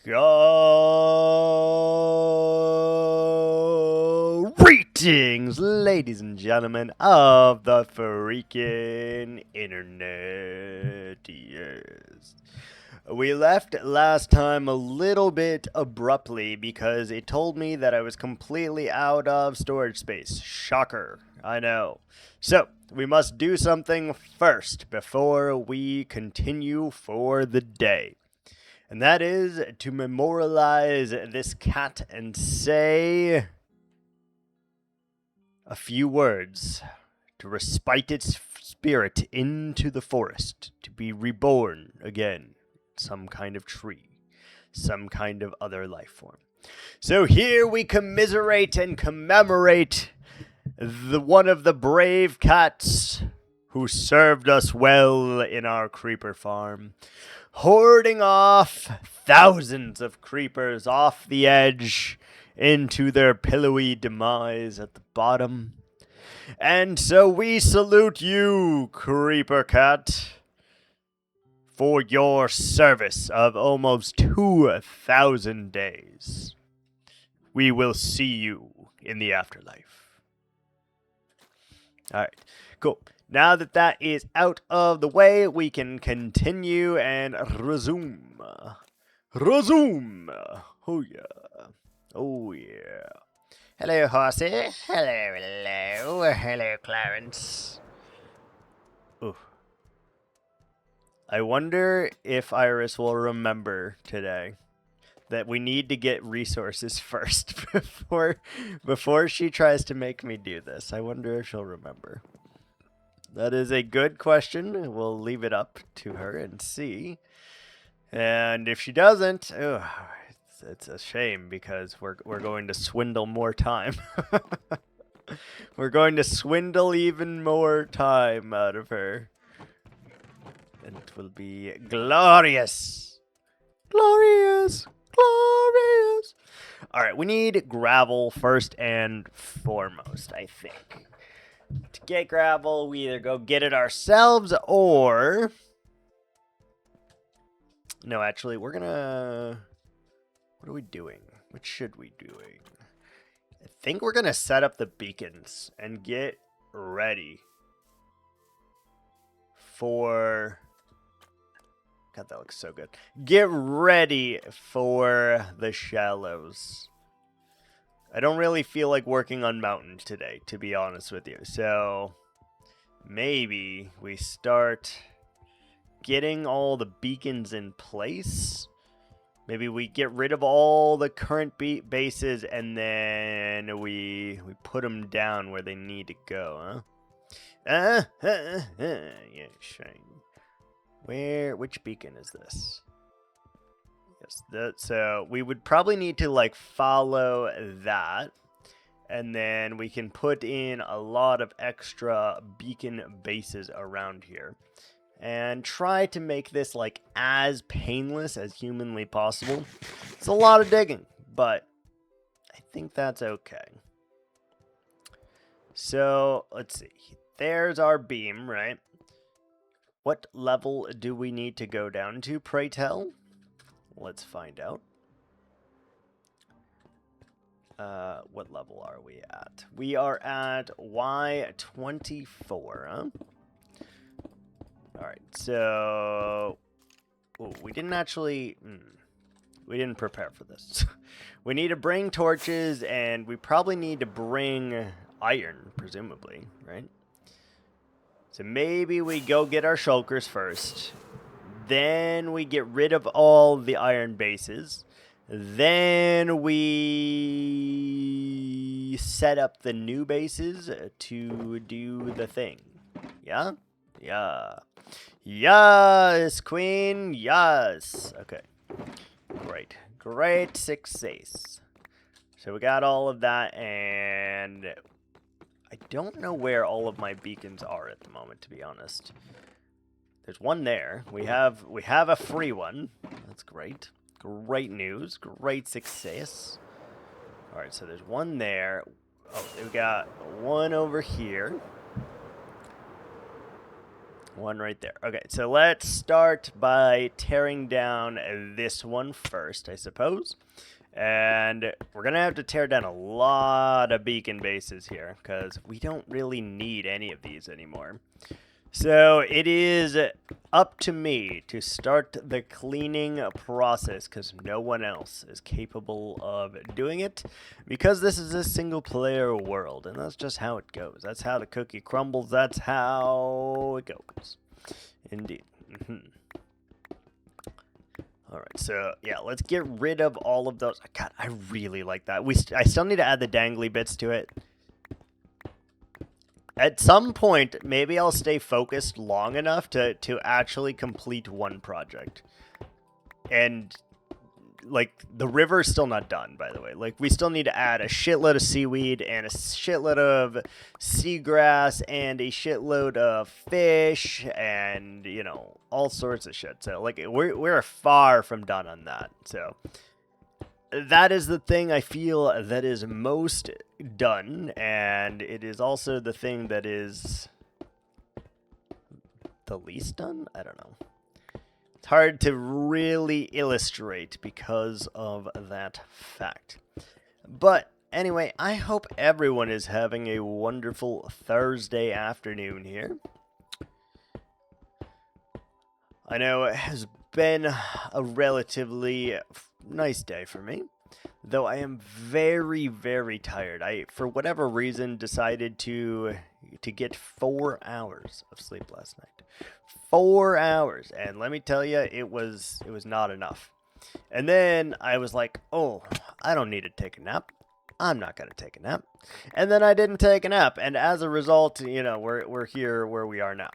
Greetings, ladies and gentlemen of the freaking internet. Yes. We left last time a little bit abruptly because it told me that I was completely out of storage space. Shocker, I know. So, we must do something first before we continue for the day. And that is to memorialize this cat and say a few words to respite its spirit into the forest, to be reborn again, some kind of tree, some kind of other life form. So here we commiserate and commemorate one of the brave cats who served us well in our creeper farm, hoarding off thousands of creepers off the edge into their pillowy demise at the bottom. And so we salute you, Creeper Cat, for your service of almost 2,000 days. We will see you in the afterlife. Alright, cool. Now that that is out of the way, we can continue and resume. Resume! Oh yeah. Oh yeah. Hello, horsey. Hello. Hello, Clarence. Ooh. I wonder if Iris will remember today that we need to get resources first before she tries to make me do this. I wonder if she'll remember. That is a good question. We'll leave it up to her and see. And if she doesn't, it's a shame because we're going to swindle more time. We're going to swindle even more time out of her. And it will be glorious. Glorious. Glorious. All right, we need gravel first and foremost, I think. To get gravel, we either go get it ourselves or... No, actually, we're gonna... What are we doing? What should we be doing? I think we're gonna set up the beacons and get ready for... God, that looks so good. Get ready for the shallows. I don't really feel like working on mountains today, to be honest with you. So maybe we start getting all the beacons in place. Maybe we get rid of all the current bases and then we put them down where they need to go, huh? Yeah, shame. Which beacon is this? Yes, so we would probably need to like follow that, and then we can put in a lot of extra beacon bases around here and try to make this like as painless as humanly possible. It's a lot of digging, but I think that's okay. So let's see, there's our beam, right? What level do we need to go down to, pray tell? Let's find out. What level are we at? We are at Y24, huh? Alright, so... Ooh, we didn't actually... we didn't prepare for this. We need to bring torches, and we probably need to bring iron, presumably, right? So maybe we go get our shulkers first. Then we get rid of all the iron bases. Then we set up the new bases to do the thing. Yeah? Yeah. Yes, queen. Yes. Okay. Great. Great success. So we got all of that, and I don't know where all of my beacons are at the moment, to be honest. There's one there. We have a free one. That's great. Great news. Great success. All right, so there's one there. Oh, we got one over here. One right there. Okay, so let's start by tearing down this one first, I suppose. And we're going to have to tear down a lot of beacon bases here, because we don't really need any of these anymore. So it is up to me to start the cleaning process, because no one else is capable of doing it, because this is a single-player world, and that's just how it goes. That's how the cookie crumbles. That's how it goes. Indeed. Alright, so, yeah, let's get rid of all of those. God, I really like that. I still need to add the dangly bits to it. At some point, maybe I'll stay focused long enough to actually complete one project. And, like, the river's still not done, by the way. Like, we still need to add a shitload of seaweed and a shitload of seagrass and a shitload of fish and, you know, all sorts of shit. So, like, we're far from done on that. So, that is the thing I feel that is most done, and it is also the thing that is the least done? I don't know. It's hard to really illustrate because of that fact. But anyway, I hope everyone is having a wonderful Thursday afternoon here. I know it has been a relatively nice day for me, though I am very, very tired. I, for whatever reason, decided to get 4 hours of sleep last night. 4 hours, and let me tell you, it was not enough. And then I was like, oh, I don't need to take a nap. I'm not gonna take a nap. And then I didn't take a nap, and as a result, you know, we're here where we are now.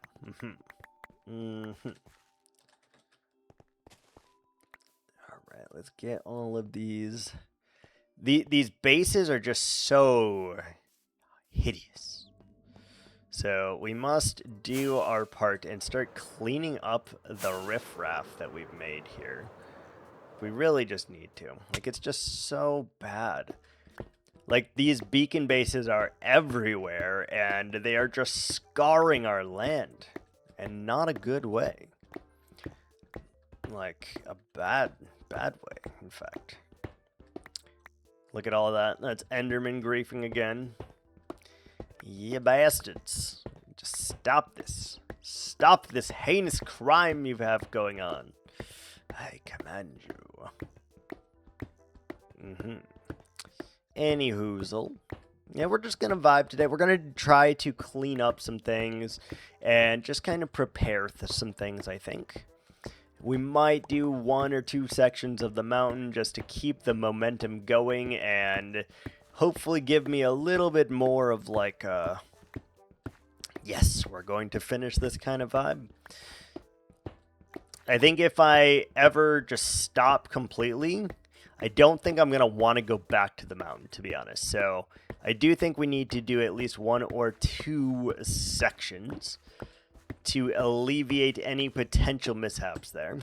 Alright, let's get all of these. These bases are just so hideous. So we must do our part and start cleaning up the riffraff that we've made here. We really just need to. Like, it's just so bad. Like, these beacon bases are everywhere, and they are just scarring our land. And not a good way. Like, a bad way, in fact. Look at all that. That's Enderman griefing again. You bastards. Just stop this. Stop this heinous crime you have going on. I command you. Anyhoozle. Yeah, we're just going to vibe today. We're going to try to clean up some things and just kind of prepare some things, I think. We might do 1 or 2 sections of the mountain just to keep the momentum going and hopefully give me a little bit more of like yes, we're going to finish this kind of vibe. I think if I ever just stop completely, I don't think I'm going to want to go back to the mountain, to be honest. So I do think we need to do at least 1 or 2 sections to alleviate any potential mishaps there.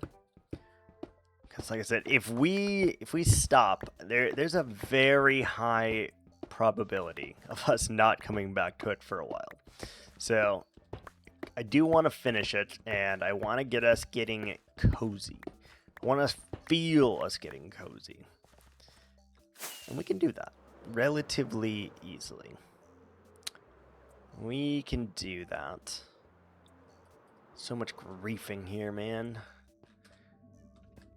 Because like I said, if we stop, there's a very high probability of us not coming back to it for a while. So I do want to finish it, and I want to get us getting cozy. I want to feel us getting cozy. And we can do that relatively easily. We can do that. So much griefing here, man.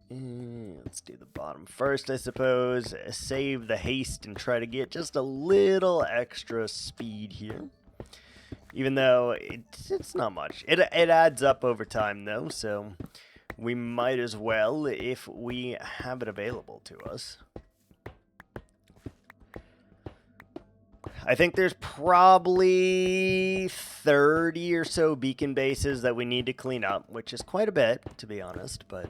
Let's do the bottom first, I suppose. Save the haste and try to get just a little extra speed here. Even though it's not much. It adds up over time, though, so we might as well if we have it available to us. I think there's probably 30 or so beacon bases that we need to clean up, which is quite a bit, to be honest, but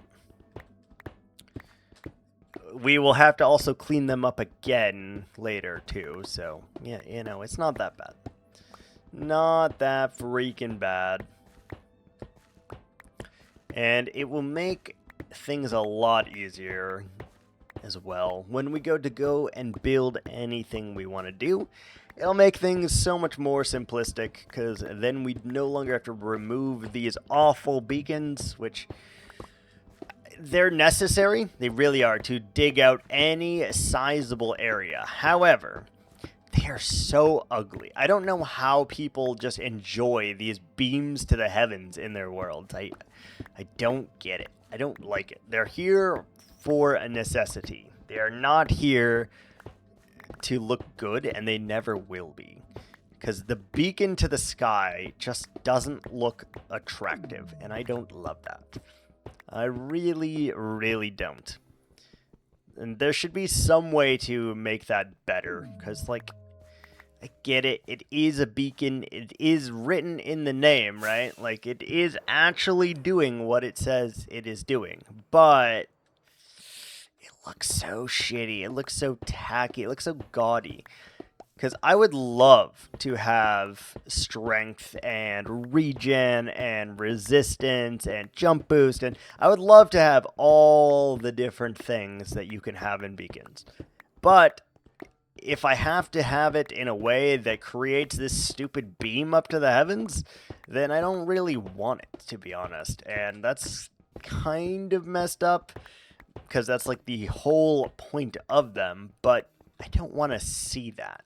we will have to also clean them up again later, too, so, yeah, you know, it's not that bad. Not that freaking bad. And it will make things a lot easier as well. When we go and build anything we want to do, it'll make things so much more simplistic, because then we no longer have to remove these awful beacons, which they're necessary. They really are, to dig out any sizable area. However, they are so ugly. I don't know how people just enjoy these beams to the heavens in their worlds. I don't get it. I don't like it. They're here for a necessity. They are not here to look good, and they never will be. Because the beacon to the sky just doesn't look attractive, and I don't love that. I really, really don't. And there should be some way to make that better, because, like, I get it. It is a beacon. It is written in the name, right? Like, it is actually doing what it says it is doing. But it looks so shitty. It looks so tacky. It looks so gaudy. Because I would love to have strength and regen and resistance and jump boost. And I would love to have all the different things that you can have in beacons. But if I have to have it in a way that creates this stupid beam up to the heavens, then I don't really want it, to be honest. And that's kind of messed up, because that's like the whole point of them. But I don't want to see that.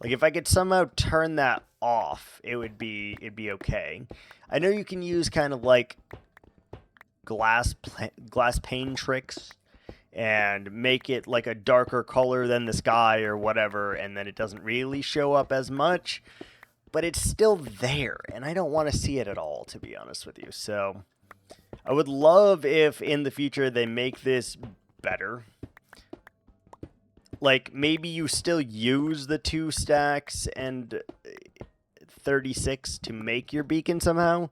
Like, if I could somehow turn that off, it'd be okay. I know you can use kind of like glass pane tricks and make it like a darker color than the sky or whatever, and then it doesn't really show up as much, but it's still there, and I don't want to see it at all, to be honest with you. So I would love if in the future they make this better. Like, maybe you still use the 2 stacks and 36 to make your beacon somehow,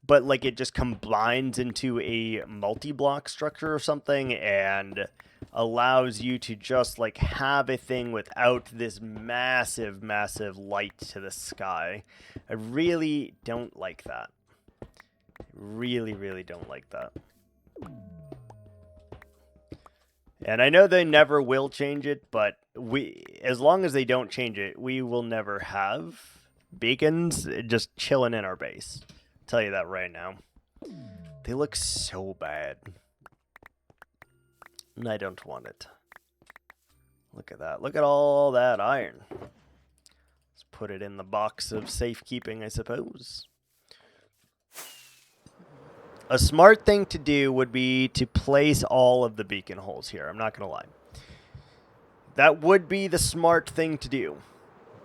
but like it just combines into a multi-block structure or something and allows you to just like have a thing without this massive, massive light to the sky. I really don't like that. Really, really don't like that. And I know they never will change it, but as long as they don't change it, we will never have beacons just chilling in our base. I'll tell you that right now. They look so bad. And I don't want it. Look at that. Look at all that iron. Let's put it in the box of safekeeping, I suppose. A smart thing to do would be to place all of the beacon holes here. I'm not going to lie. That would be the smart thing to do.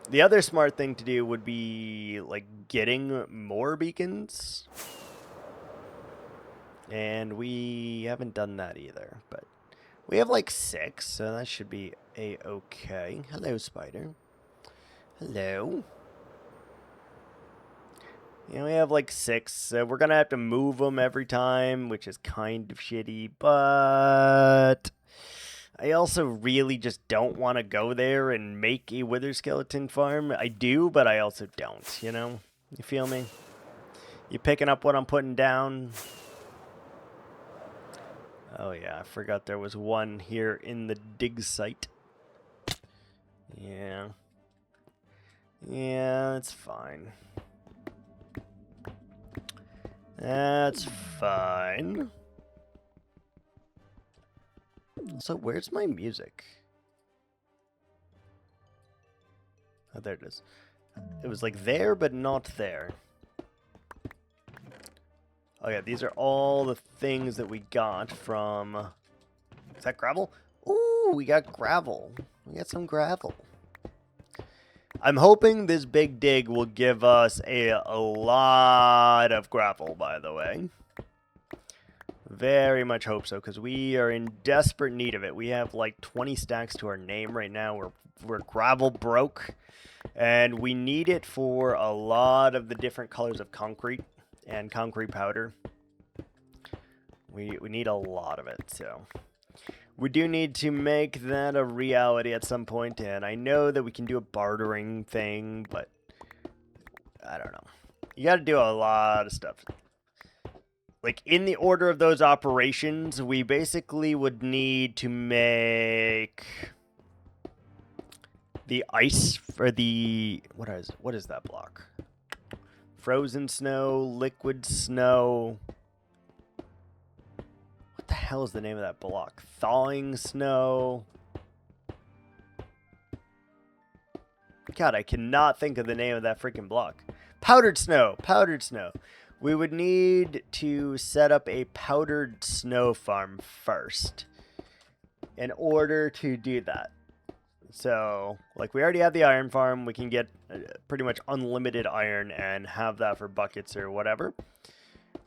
The other smart thing to do would be, like, getting more beacons. And we haven't done that either. But we have, like, 6, so that should be a-okay. Hello, spider. Hello. Yeah, we have like 6, so we're going to have to move them every time, which is kind of shitty, but I also really just don't want to go there and make a wither skeleton farm. I do, but I also don't, you know? You feel me? You picking up what I'm putting down? Oh yeah, I forgot there was one here in the dig site. Yeah. Yeah, that's fine. That's fine. So where's my music? Oh, there it is. It was like there, but not there. Oh yeah, these are all the things that we got from... Is that gravel? Ooh, we got gravel. We got some gravel. I'm hoping this big dig will give us a lot of gravel, by the way. Very much hope so, because we are in desperate need of it. We have like 20 stacks to our name right now. We're gravel broke, and we need it for a lot of the different colors of concrete and concrete powder. We need a lot of it, so... We do need to make that a reality at some point, and I know that we can do a bartering thing, but I don't know. You gotta do a lot of stuff. like, in the order of those operations, we basically would need to make the ice for the, what is that block? Frozen snow, liquid snow. What the hell is the name of that block? Thawing snow. God, I cannot think of the name of that freaking block. Powdered snow. Powdered snow. We would need to set up a powdered snow farm first in order to do that. So, like, we already have the iron farm. We can get pretty much unlimited iron and have that for buckets or whatever.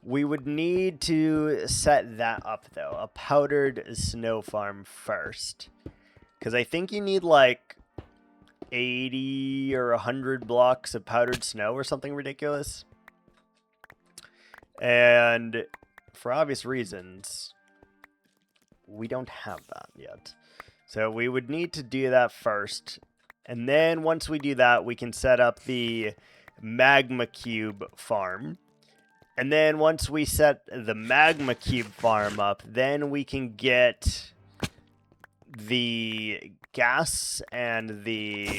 We would need to set that up, though. A powdered snow farm first. Because I think you need, like, 80 or 100 blocks of powdered snow or something ridiculous. And for obvious reasons, we don't have that yet. So we would need to do that first. And then once we do that, we can set up the magma cube farm. And then once we set the magma cube farm up, then we can get the gas and the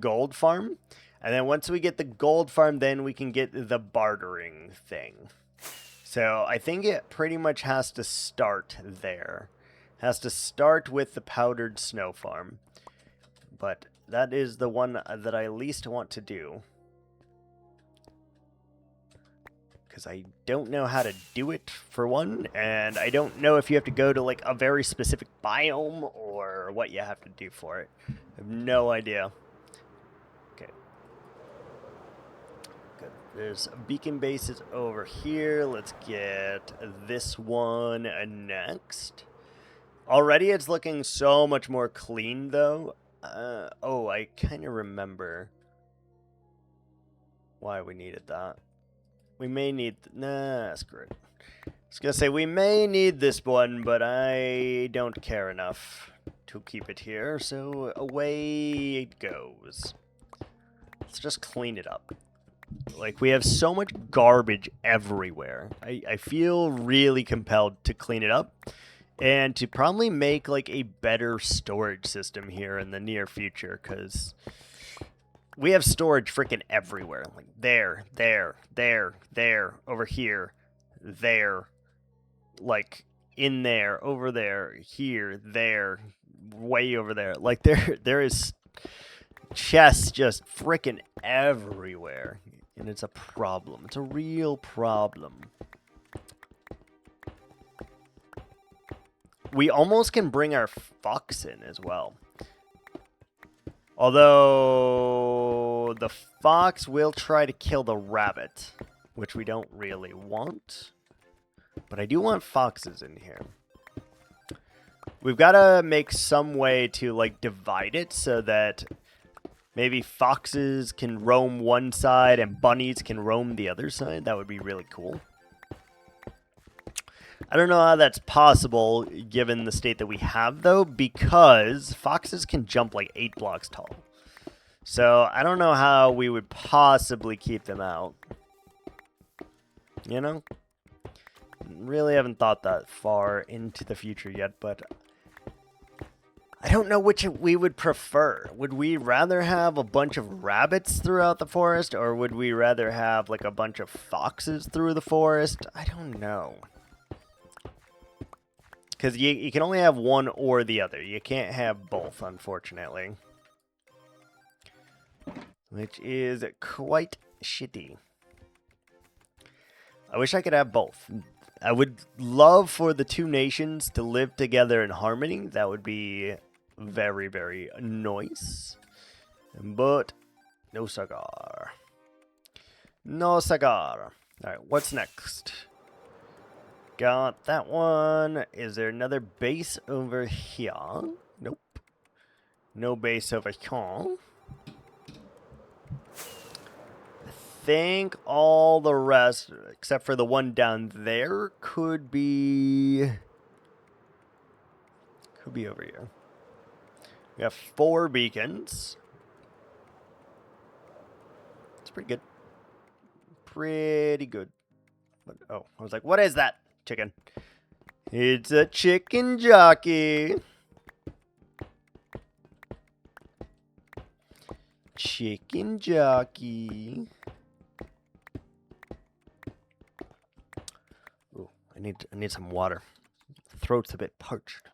gold farm. And then once we get the gold farm, then we can get the bartering thing. So I think it pretty much has to start there. Has to start with the powdered snow farm. But that is the one that I least want to do. Because I don't know how to do it, for one. And I don't know if you have to go to, like, a very specific biome or what you have to do for it. I have no idea. Okay. Good. There's beacon bases over here. Let's get this one next. Already it's looking so much more clean, though. Oh, I kind of remember why we needed that. We may need... Nah, screw it. I was going to say, we may need this one, but I don't care enough to keep it here, so away it goes. Let's just clean it up. Like, we have so much garbage everywhere. I feel really compelled to clean it up. And to probably make, like, a better storage system here in the near future, because we have storage freaking everywhere. Like, there, over here, there, like, in there, over there, here, there, way over there. Like, there is chests just freaking everywhere. And it's a problem. It's a real problem. We almost can bring our fox in as well. Although the fox will try to kill the rabbit, which we don't really want. But I do want foxes in here. We've got to make some way to, like, divide it so that maybe foxes can roam one side and bunnies can roam the other side. That would be really cool. I don't know how that's possible given the state that we have, though, because foxes can jump like 8 blocks tall. So I don't know how we would possibly keep them out. You know? Really haven't thought that far into the future yet, but I don't know which we would prefer. Would we rather have a bunch of rabbits throughout the forest, or would we rather have like a bunch of foxes through the forest? I don't know. Because you can only have one or the other. You can't have both, unfortunately. Which is quite shitty. I wish I could have both. I would love for the two nations to live together in harmony. That would be very, very nice. But no cigar. No cigar. Alright, what's next? Got that one. Is there another base over here? Nope. No base over here. I think all the rest, except for the one down there, could be over here. We have 4 beacons. It's pretty good. Pretty good. Oh, I was like, what is that? Chicken. It's a chicken jockey. Chicken jockey. Ooh, I need some water. Throat's a bit parched.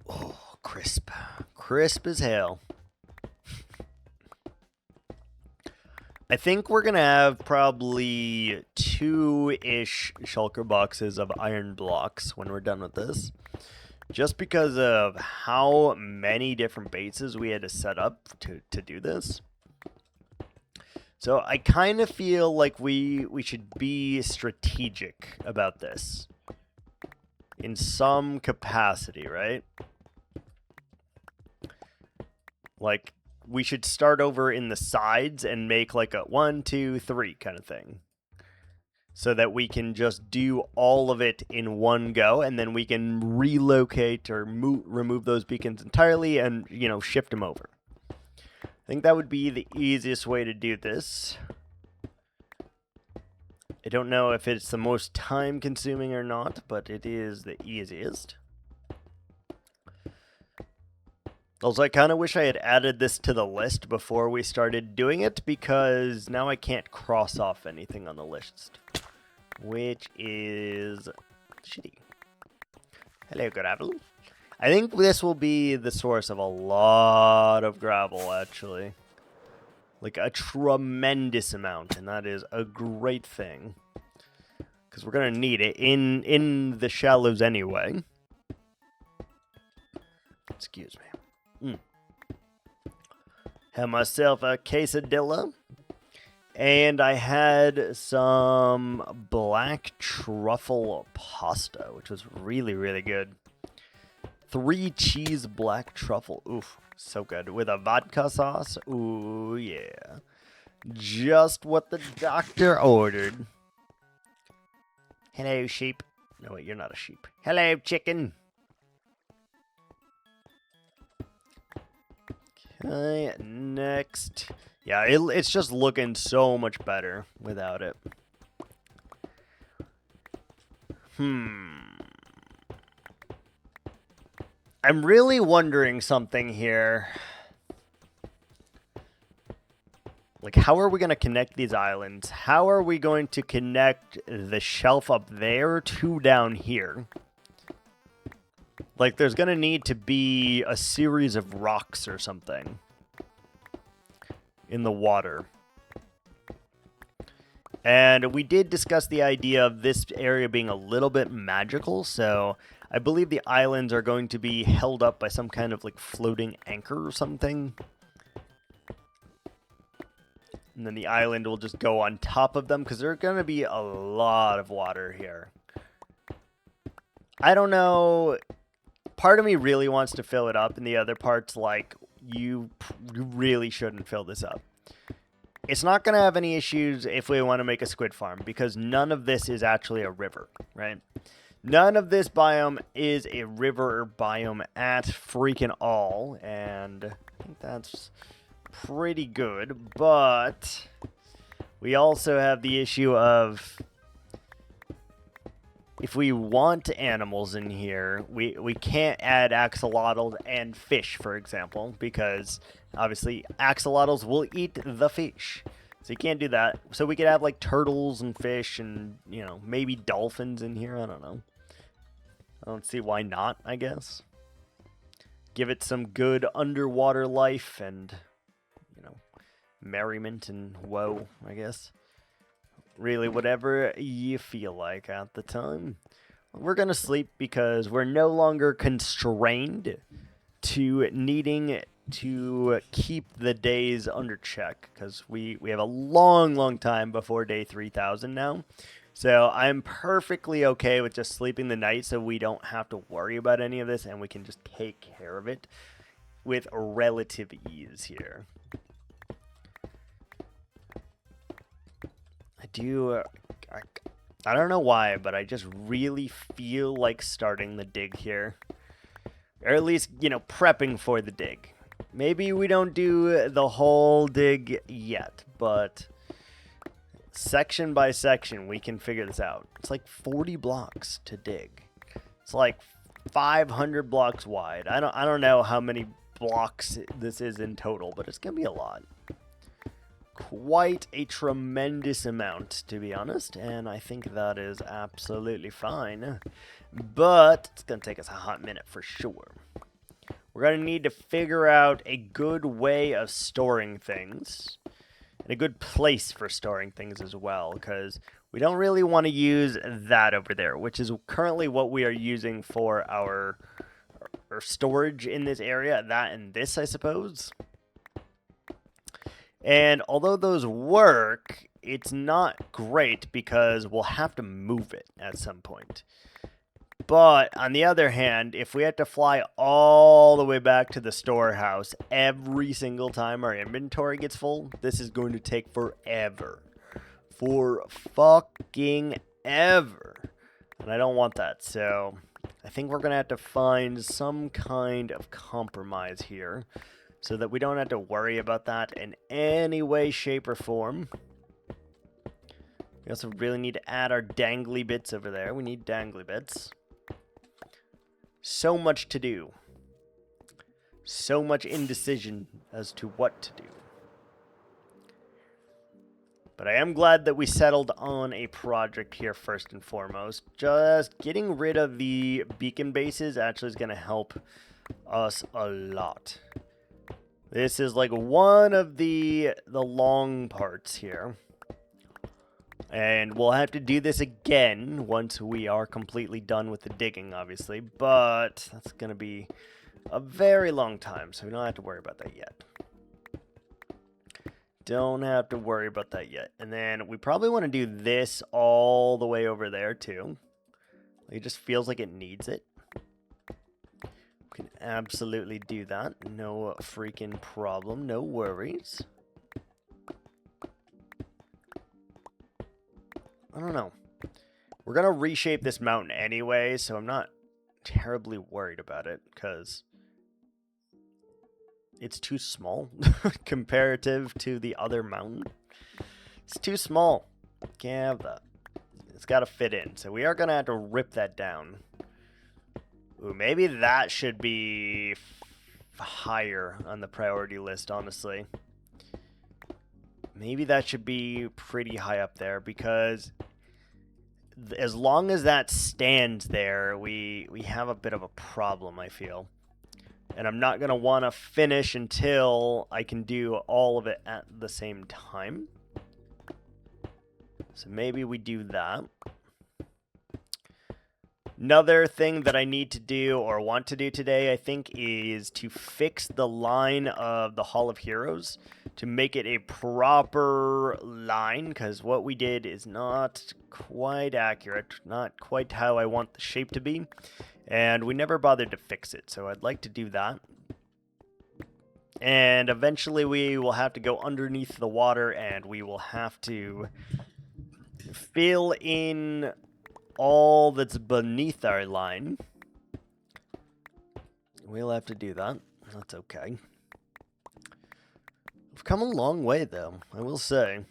Oh, crisp. Crisp as hell. I think we're going to have probably 2-ish shulker boxes of iron blocks when we're done with this. Just because of how many different bases we had to set up to do this. So I kind of feel like we should be strategic about this. In some capacity, right? Like, we should start over in the sides and make like a 1, 2, 3 kind of thing. So that we can just do all of it in one go, and then we can relocate or remove those beacons entirely and, you know, shift them over. I think that would be the easiest way to do this. I don't know if it's the most time consuming or not, but it is the easiest. Also, I kind of wish I had added this to the list before we started doing it, because now I can't cross off anything on the list. Which is shitty. Hello, gravel. I think this will be the source of a lot of gravel, actually. Like, a tremendous amount, and that is a great thing. Because we're going to need it in the shallows anyway. Excuse me. Have myself a quesadilla. And I had some black truffle pasta, which was really, really good. 3 cheese black truffle. Oof, so good. With a vodka sauce. Ooh, yeah. Just what the doctor ordered. Hello, sheep. No, wait, you're not a sheep. Hello, chicken. Okay, next. Yeah, it's just looking so much better without it. I'm really wondering something here. Like, how are we going to connect these islands? How are we going to connect the shelf up there to down here? Like, there's going to need to be a series of rocks or something in the water. And we did discuss the idea of this area being a little bit magical, so I believe the islands are going to be held up by some kind of like floating anchor or something. And then the island will just go on top of them, because there's going to be a lot of water here. I don't know. Part of me really wants to fill it up, and the other part's like, you really shouldn't fill this up. It's not going to have any issues if we want to make a squid farm, because none of this is actually a river, right? None of this biome is a river biome at freaking all, and I think that's pretty good, but we also have the issue of, if we want animals in here, we can't add axolotls and fish, for example, because obviously axolotls will eat the fish. So you can't do that. So we could have like turtles and fish and, you know, maybe dolphins in here. I don't know. I don't see why not, I guess. Give it some good underwater life and, you know, merriment and woe, I guess. Really, whatever you feel like at the time. We're going to sleep because we're no longer constrained to needing to keep the days under check, because we have a long time before day 3000 now. So I'm perfectly okay with just sleeping the night so we don't have to worry about any of this, and we can just take care of it with relative ease here. I don't know why, but I just really feel like starting the dig here. Or at least, you know, prepping for the dig. Maybe we don't do the whole dig yet, but section by section, we can figure this out. It's like 40 blocks to dig. It's like 500 blocks wide. I don't know how many blocks this is in total, but it's gonna be a lot. Quite a tremendous amount, to be honest, and I think that is absolutely fine. But it's gonna take us a hot minute for sure. We're gonna need to figure out a good way of storing things. And a good place for storing things as well, because we don't really want to use that over there, which is currently what we are using for our storage in this area. That and this, I suppose. And although those work, it's not great because we'll have to move it at some point. But on the other hand, if we had to fly all the way back to the storehouse every single time our inventory gets full, this is going to take forever. For fucking ever. And I don't want that, so I think we're going to have to find some kind of compromise here so that we don't have to worry about that in any way, shape, or form. We also really need to add our dangly bits over there. We need dangly bits. So much to do. So much indecision as to what to do. But I am glad that we settled on a project here first and foremost. Just getting rid of the beacon bases actually is going to help us a lot. This is like one of the long parts here. And we'll have to do this again once we are completely done with the digging, obviously. But that's going to be a very long time, so we don't have to worry about that yet. Don't have to worry about that yet. And then we probably want to do this all the way over there, too. It just feels like it needs it. We can absolutely do that. No freaking problem. No worries. I don't know. We're going to reshape this mountain anyway, so I'm not terribly worried about it, because it's too small comparative to the other mountain. It's too small. Can't have that. It's got to fit in, so we are going to have to rip that down. Ooh, maybe that should be higher on the priority list, honestly. Maybe that should be pretty high up there, because as long as that stands there, we have a bit of a problem, I feel. And I'm not going to want to finish until I can do all of it at the same time. So maybe we do that. Another thing that I need to do or want to do today, I think, is to fix the line of the Hall of Heroes to make it a proper line, because what we did is not quite accurate, not quite how I want the shape to be, and we never bothered to fix it, so I'd like to do that. And eventually we will have to go underneath the water, and we will have to fill in all that's beneath our line. We'll have to do that. That's okay. We've come a long way, though, I will say.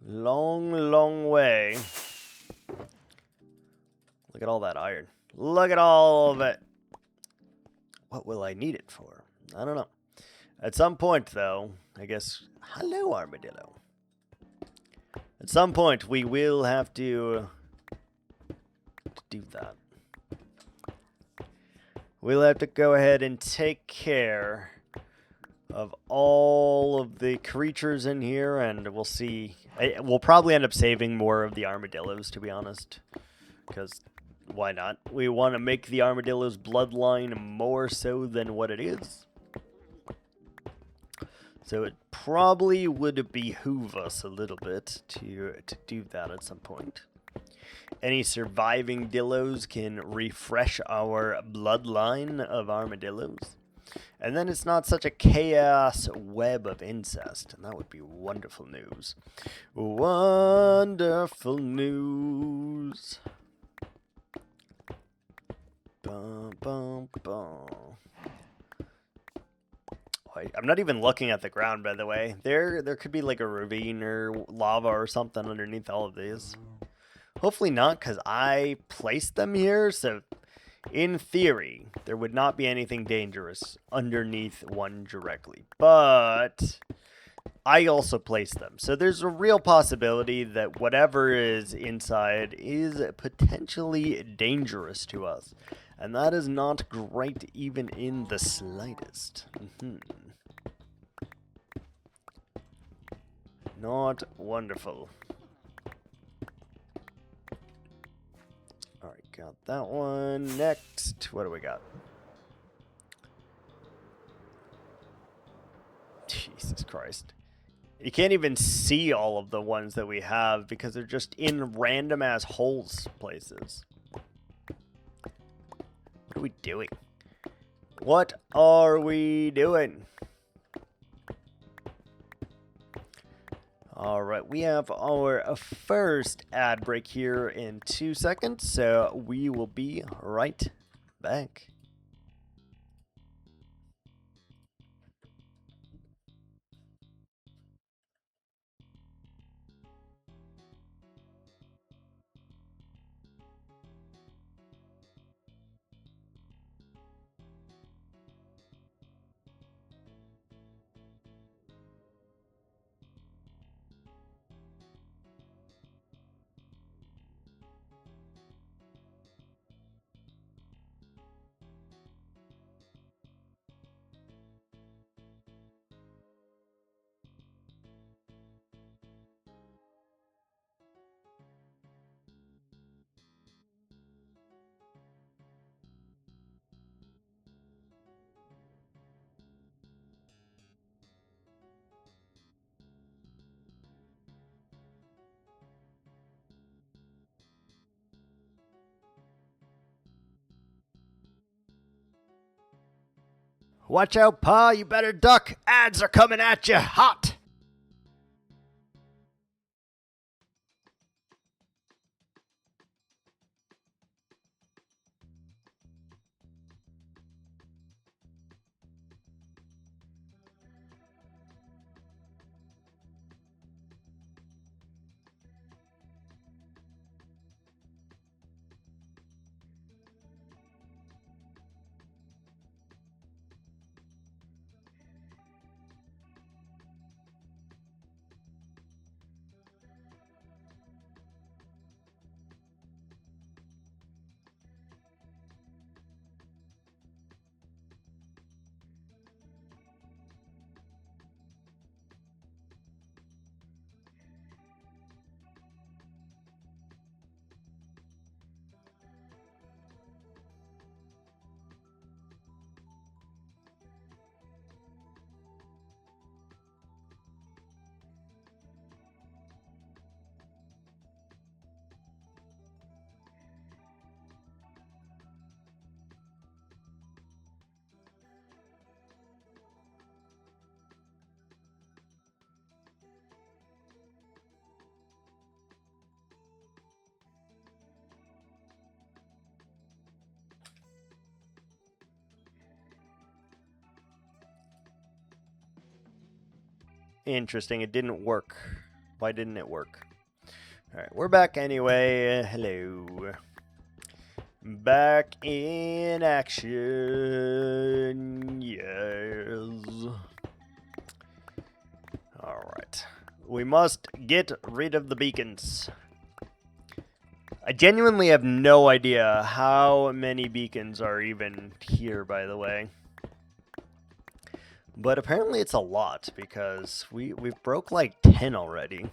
Long, long way. Look at all that iron. Look at all of it. What will I need it for? I don't know. At some point, though, I guess... Hello, armadillo. At some point, we will have to do that. We'll have to go ahead and take care of all of the creatures in here, and we'll see. We'll probably end up saving more of the armadillos, to be honest, because why not? We want to make the armadillo's bloodline more so than what it is. So it probably would behoove us a little bit to do that at some point. Any surviving dillos can refresh our bloodline of armadillos. And then it's not such a chaos web of incest. And that would be wonderful news. Wonderful news. Bum, bum, Boom. I'm not even looking at the ground, by the way. There could be like a ravine or lava or something underneath all of these. Hopefully not, because I placed them here, so in theory, there would not be anything dangerous underneath one directly. But I also placed them, so there's a real possibility that whatever is inside is potentially dangerous to us. And that is not great even in the slightest. Not wonderful. Alright, got that one. Next, what do we got? Jesus Christ. You can't even see all of the ones that we have because they're just in random ass holes places. What are we doing? What are we doing? Alright, we have our first ad break here in 2 seconds, so we will be right back. Watch out, Pa, you better duck. Ads are coming at you hot. Interesting, it didn't work. Why didn't it work? Alright, we're back anyway. Hello. Back in action. Yes. Alright. We must get rid of the beacons. I genuinely have no idea how many beacons are even here, by the way. But apparently it's a lot, because we've broke like 10 already.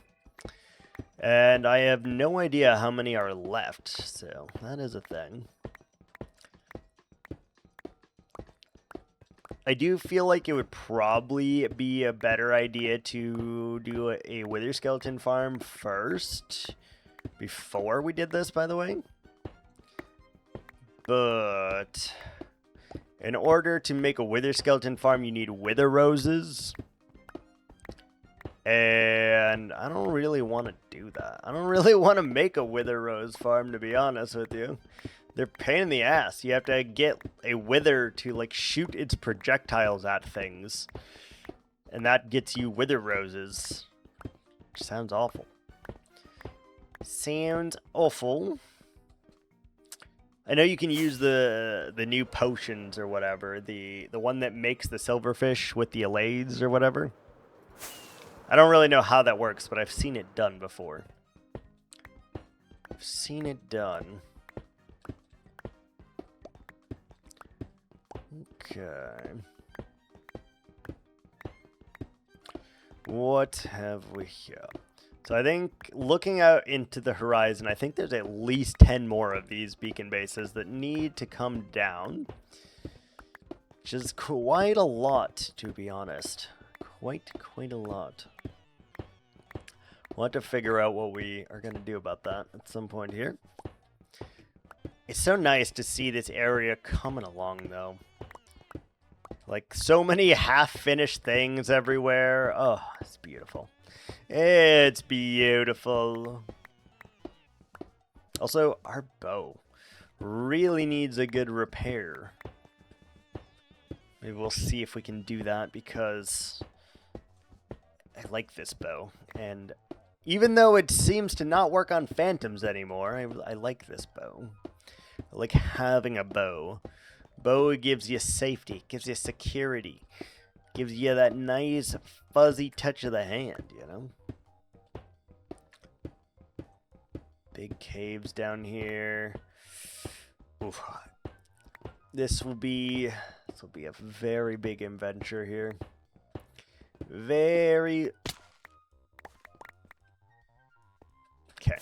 And I have no idea how many are left, so that is a thing. I do feel like it would probably be a better idea to do a wither skeleton farm first, before we did this, by the way. But in order to make a wither skeleton farm, you need wither roses. And I don't really want to do that. I don't really want to make a wither rose farm, to be honest with you. They're pain in the ass. You have to get a wither to, like, shoot its projectiles at things. And that gets you wither roses. Which sounds awful. Sounds awful. I know you can use the new potions or whatever. The one that makes the silverfish with the alades or whatever. I don't really know how that works, but I've seen it done before. I've seen it done. Okay. What have we here? So I think looking out into the horizon, I think there's at least 10 more of these beacon bases that need to come down. Which is quite a lot, to be honest. Quite a lot. We'll have to figure out what we are going to do about that at some point here. It's so nice to see this area coming along, though. Like, so many half-finished things everywhere. Oh, it's beautiful. It's beautiful. Also, our bow really needs a good repair. Maybe we'll see if we can do that, because I like this bow. And even though it seems to not work on phantoms anymore, I like this bow. I like having a bow. Bow gives you safety, gives you security, gives you that nice fuzzy touch of the hand, you know? Big caves down here. Oof. This will be a very big adventure here. Very. Okay.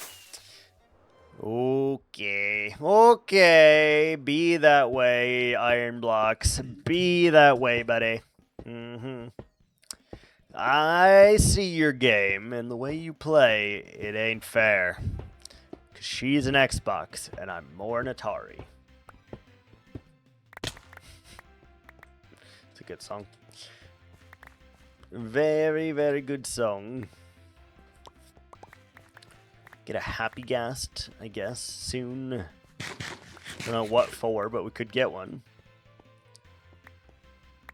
Okay, be that way, iron blocks. Be that way, buddy. I see your game, and the way you play, it ain't fair. 'Cause she's an Xbox, and I'm more an Atari. It's a good song. Very, very good song. Get a happy ghast, I guess, soon. Don't know what for, but we could get one.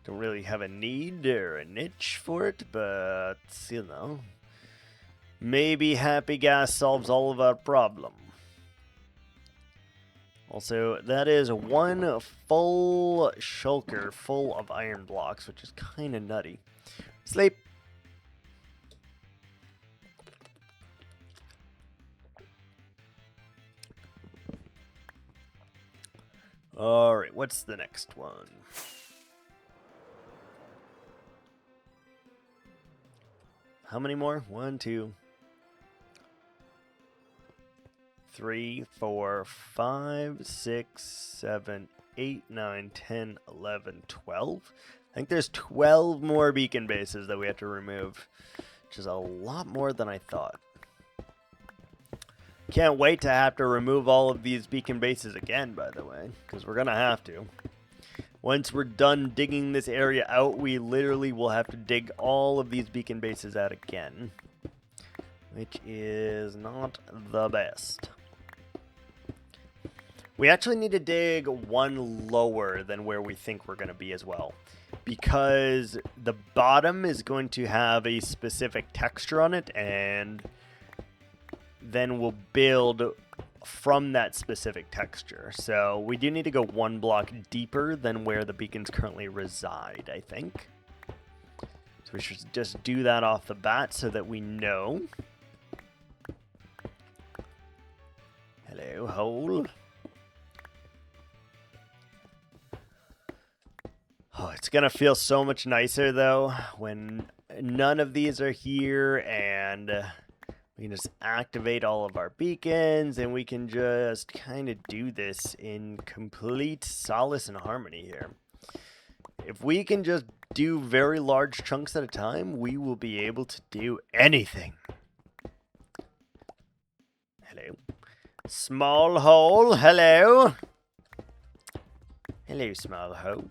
Don't really have a need or a niche for it, but, you know. Maybe happy ghast solves all of our problem. Also, that is one full shulker full of iron blocks, which is kind of nutty. Sleep. Alright, what's the next one? How many more? 1, 2, 3, 4, 5, 6, 7, 8, 9, 10, 11, 12. I think there's 12 more beacon bases that we have to remove, which is a lot more than I thought. Can't wait to have to remove all of these beacon bases again, by the way, because we're going to have to. Once we're done digging this area out, we literally will have to dig all of these beacon bases out again, which is not the best. We actually need to dig one lower than where we think we're going to be as well, because the bottom is going to have a specific texture on it, and then we'll build from that specific texture. So we do need to go one block deeper than where the beacons currently reside, I think. So we should just do that off the bat so that we know. Hello, hole. Oh, it's going to feel so much nicer, though, when none of these are here, and we can just activate all of our beacons, and we can just kind of do this in complete solace and harmony here. If we can just do very large chunks at a time, we will be able to do anything. Hello. Small hole, hello. Hello, small hole.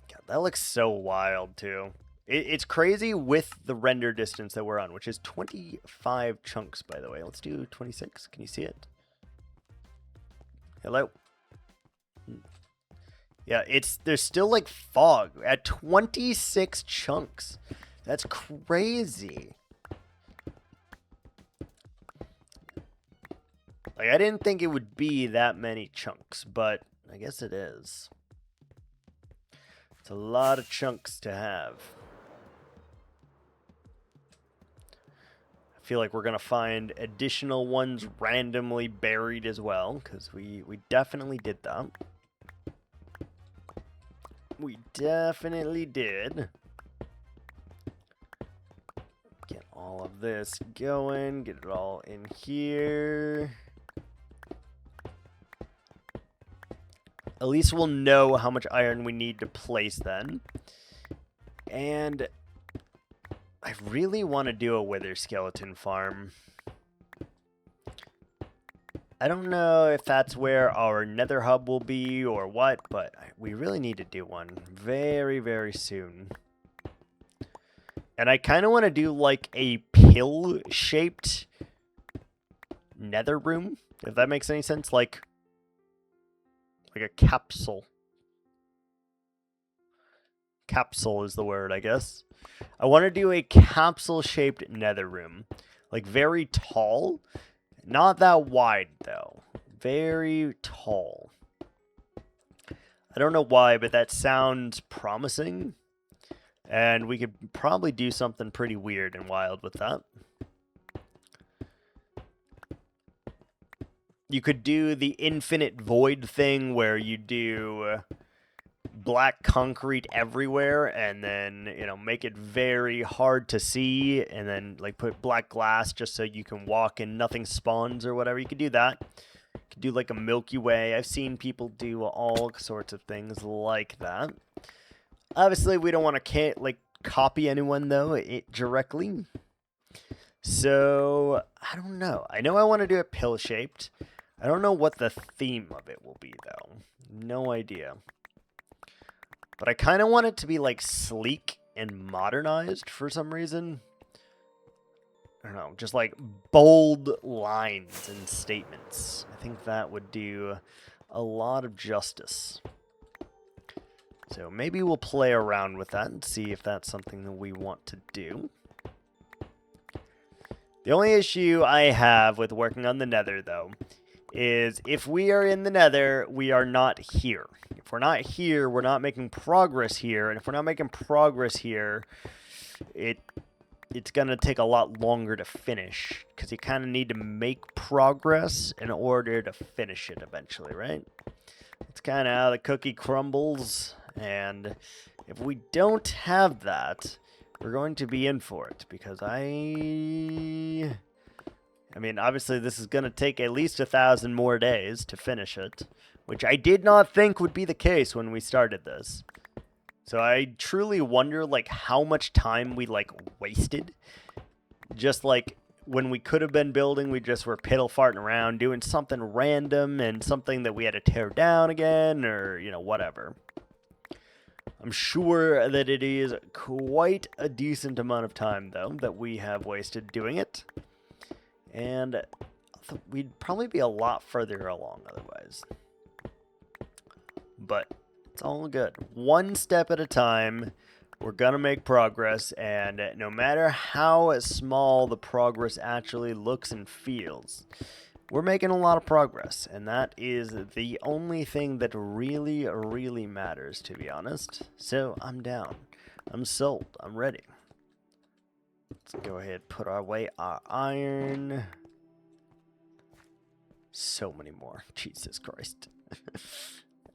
Got That looks so wild, too. It's crazy with the render distance that we're on, which is 25 chunks, by the way. Let's do 26. Can you see it? Hello? Yeah, there's still like fog at 26 chunks. That's crazy. Like, I didn't think it would be that many chunks, but I guess it is. It's a lot of chunks to have. I feel like we're going to find additional ones randomly buried as well, because we definitely did that. We definitely did. Get all of this going, get it all in here. At least we'll know how much iron we need to place then. And I really want to do a wither skeleton farm. I don't know if that's where our nether hub will be or what, but we really need to do one very, very soon. And I kind of want to do like a pill-shaped nether room, if that makes any sense. Like a capsule. Capsule is the word, I guess. I want to do a capsule-shaped nether room. Like, very tall. Not that wide, though. Very tall. I don't know why, but that sounds promising. And we could probably do something pretty weird and wild with that. You could do the infinite void thing where you do black concrete everywhere and then, you know, make it very hard to see and then like put black glass just so you can walk and nothing spawns or whatever. You could do that. You could do like a Milky Way. I've seen people do all sorts of things like that. Obviously, we don't want to copy anyone though directly. So, I don't know. I know I want to do it pill-shaped. I don't know what the theme of it will be, though. No idea. But I kind of want it to be, like, sleek and modernized for some reason. I don't know. Just, like, bold lines and statements. I think that would do a lot of justice. So maybe we'll play around with that and see if that's something that we want to do. The only issue I have with working on the nether, though, is if we are in the nether, we are not here. If we're not here, we're not making progress here. And if we're not making progress here, it's going to take a lot longer to finish. Because you kind of need to make progress in order to finish it eventually, right? It's kind of how the cookie crumbles. And if we don't have that, we're going to be in for it. Because I mean, obviously, this is going to take at least 1,000 more days to finish it, which I did not think would be the case when we started this. So I truly wonder, like, how much time we, like, wasted. Just, like, when we could have been building, we just were piddle-farting around, doing something random and something that we had to tear down again, or, you know, whatever. I'm sure that it is quite a decent amount of time, though, that we have wasted doing it. And we'd probably be a lot further along otherwise. But it's all good. One step at a time, we're going to make progress. And no matter how small the progress actually looks and feels, we're making a lot of progress. And that is the only thing that really, really matters, to be honest. So I'm down. I'm sold. I'm ready. Let's go ahead and put away our iron. So many more. Jesus Christ.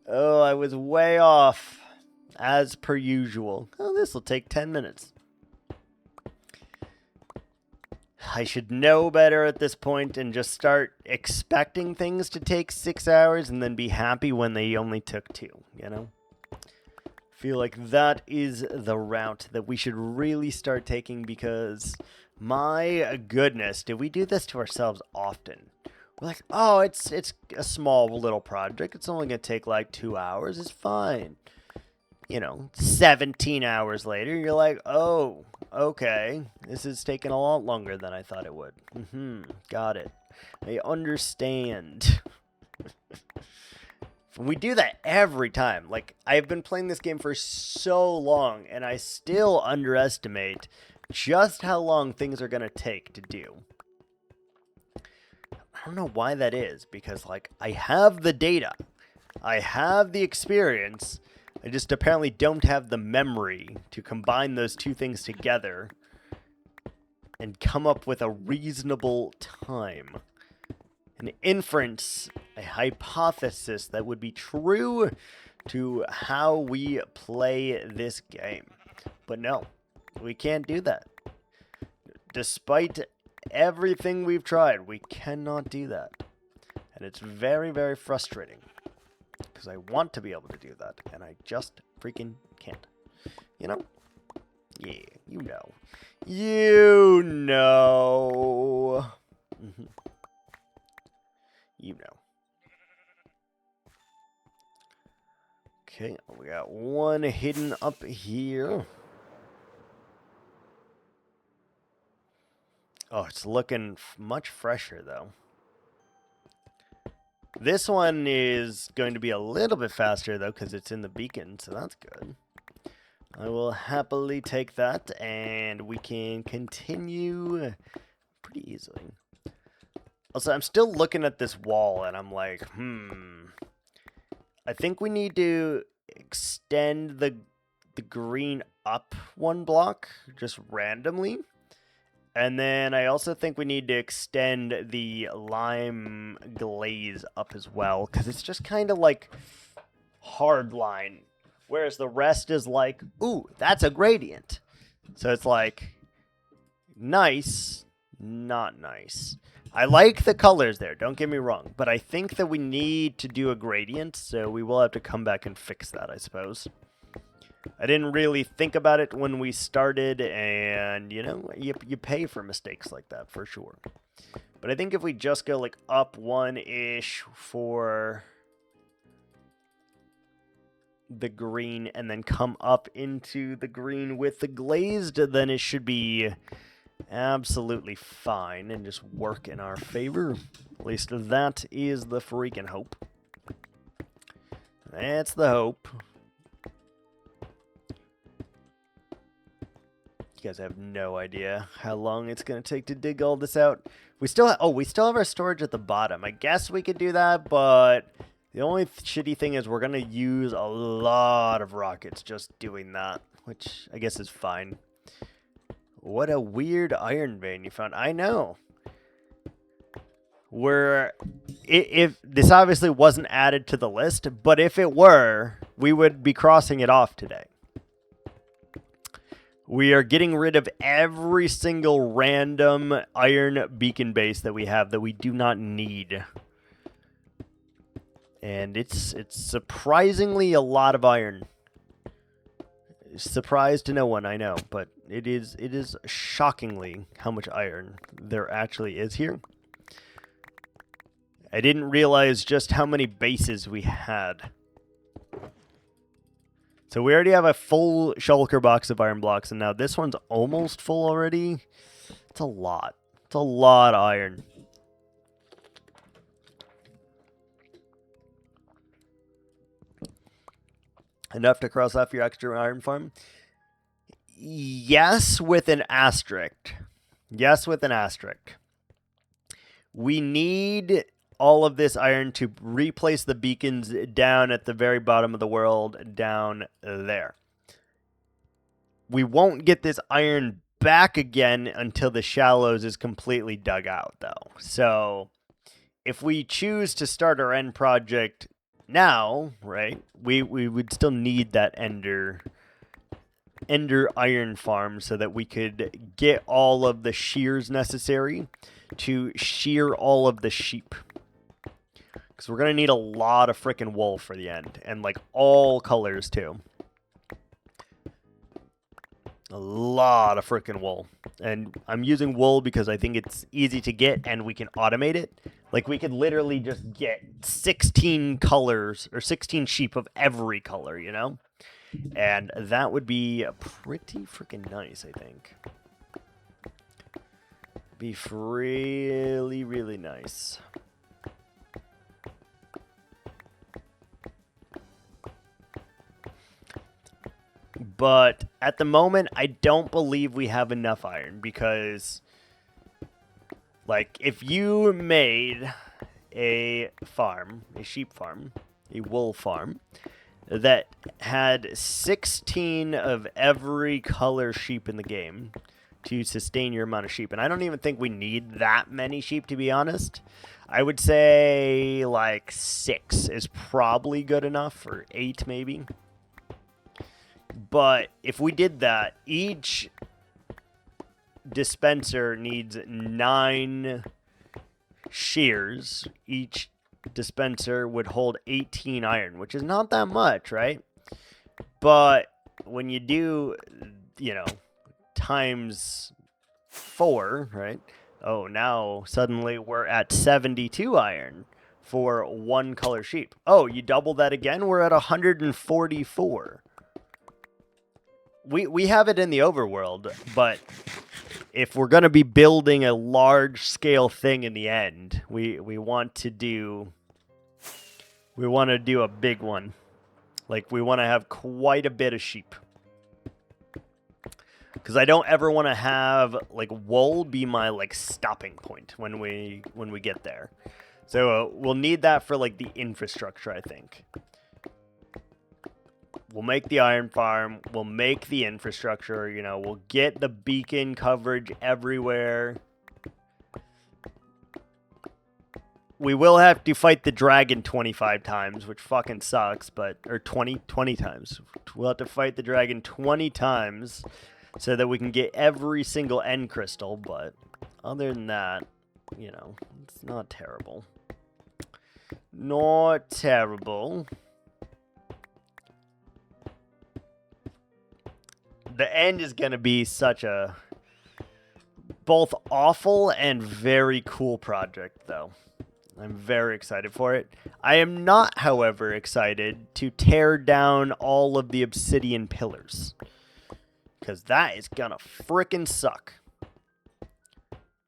Oh, I was way off. As per usual. Oh, this will take 10 minutes. I should know better at this point and just start expecting things to take 6 hours and then be happy when they only took 2, you know? Feel like that is the route that we should really start taking because, my goodness, do we do this to ourselves often? We're like, oh, it's a small little project. It's only going to take like 2 hours. It's fine. you know, 17 hours later, you're like, oh, okay, this is taking a lot longer than I thought it would. Got it. I understand. We do that every time. Like, I've been playing this game for so long, and I still underestimate just how long things are going to take to do. I don't know why that is, because, like, I have the data. I have the experience. I just apparently don't have the memory to combine those two things together and come up with a reasonable time. An inference, a hypothesis that would be true to how we play this game. But no, we can't do that. Despite everything we've tried, we cannot do that. And it's very, very frustrating. Because I want to be able to do that, and I just freaking can't. You know? Yeah, you know. You know. You know. Okay, we got one hidden up here. Oh, it's looking much fresher, though. This one is going to be a little bit faster, though, because it's in the beacon, so that's good. I will happily take that, and we can continue pretty easily. Also, I'm still looking at this wall, and I'm like, I think we need to extend the green up one block, just randomly. And then I also think we need to extend the lime glaze up as well, because it's just kind of like hard line, whereas the rest is like, ooh, that's a gradient. So it's like, nice, not nice. I like the colors there, don't get me wrong, but I think that we need to do a gradient, so we will have to come back and fix that, I suppose. I didn't really think about it when we started, and, you know, you pay for mistakes like that, for sure. But I think if we just go, like, up one-ish for the green, and then come up into the green with the glazed, then it should be absolutely fine, and just work in our favor. At least that is the freaking hope. That's the hope. You guys have no idea how long it's going to take to dig all this out. We still have our storage at the bottom. I guess we could do that, but the only shitty thing is we're going to use a lot of rockets just doing that, which I guess is fine. What a weird iron vein you found. I know. If this obviously wasn't added to the list, but if it were, we would be crossing it off today. We are getting rid of every single random iron beacon base that we have that we do not need. And it's surprisingly a lot of iron. Surprise to no one, I know, but it is shockingly how much iron there actually is here. I didn't realize just how many bases we had. So we already have a full shulker box of iron blocks, and now this one's almost full already. It's a lot. It's a lot of iron. Enough to cross off your extra iron farm? Yes, with an asterisk. Yes, with an asterisk. We need all of this iron to replace the beacons down at the very bottom of the world, down there. We won't get this iron back again until the shallows is completely dug out, though. So if we choose to start our end project now, right, we would still need that ender iron farm so that we could get all of the shears necessary to shear all of the sheep. Because we're going to need a lot of frickin' wool for the end. And, like, all colors, too. A lot of frickin' wool. And I'm using wool because I think it's easy to get and we can automate it. Like, we could literally just get 16 colors or 16 sheep of every color, you know? And that would be pretty freaking nice, I think. Be really, really nice. But at the moment, I don't believe we have enough iron because, like, if you made a farm, a sheep farm, a wool farm, that had 16 of every color sheep in the game to sustain your amount of sheep, and I don't even think we need that many sheep, to be honest. I would say, like, 6 is probably good enough, or 8 maybe. But if we did that, each dispenser needs 9 shears. Each dispenser would hold 18 iron, which is not that much, right? But when you do, you know, times 4, right? Oh, now suddenly we're at 72 iron for 1 color sheep. Oh, you double that again, we're at 144. We have it in the overworld, but if we're going to be building a large scale thing in the end, we want to do a big one. Like, we want to have quite a bit of sheep. Because I don't ever want to have, like, wool be my, like, stopping point when we get there. So we'll need that for, like, the infrastructure, I think. We'll make the iron farm. We'll make the infrastructure. You know, we'll get the beacon coverage everywhere. We will have to fight the dragon 25 times, which fucking sucks, but... Or 20 times. We'll have to fight the dragon 20 times so that we can get every single end crystal, but other than that, you know, it's not terrible. Not terrible. The end is going to be such a both awful and very cool project, though. I'm very excited for it. I am not, however, excited to tear down all of the obsidian pillars. Because that is going to frickin' suck.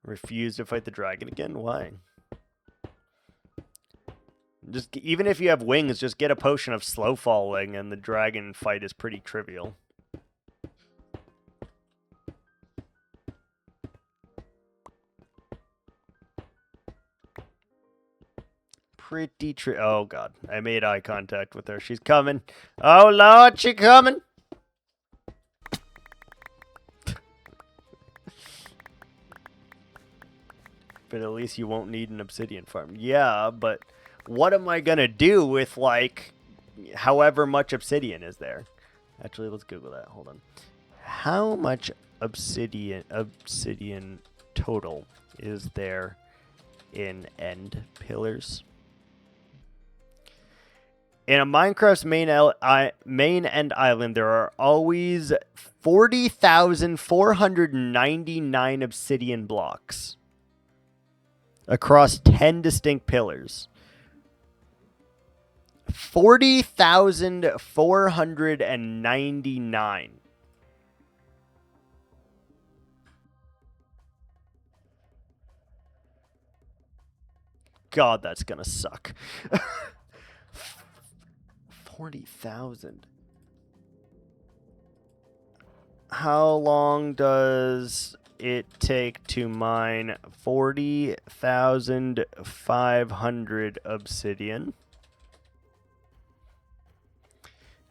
Refuse to fight the dragon again? Why? Just, even if you have wings, just get a potion of slow falling and the dragon fight is pretty trivial. Oh, God. I made eye contact with her. She's coming. Oh, Lord, she coming. But at least you won't need an obsidian farm. Yeah, but what am I going to do with, like, however much obsidian is there? Actually, let's Google that. Hold on. How much obsidian total is there in end pillars? In a Minecraft's main end island, there are always 40,499 obsidian blocks across 10 distinct pillars. 40,499. God, that's gonna suck. 40,000. How long does it take to mine 40,500 obsidian?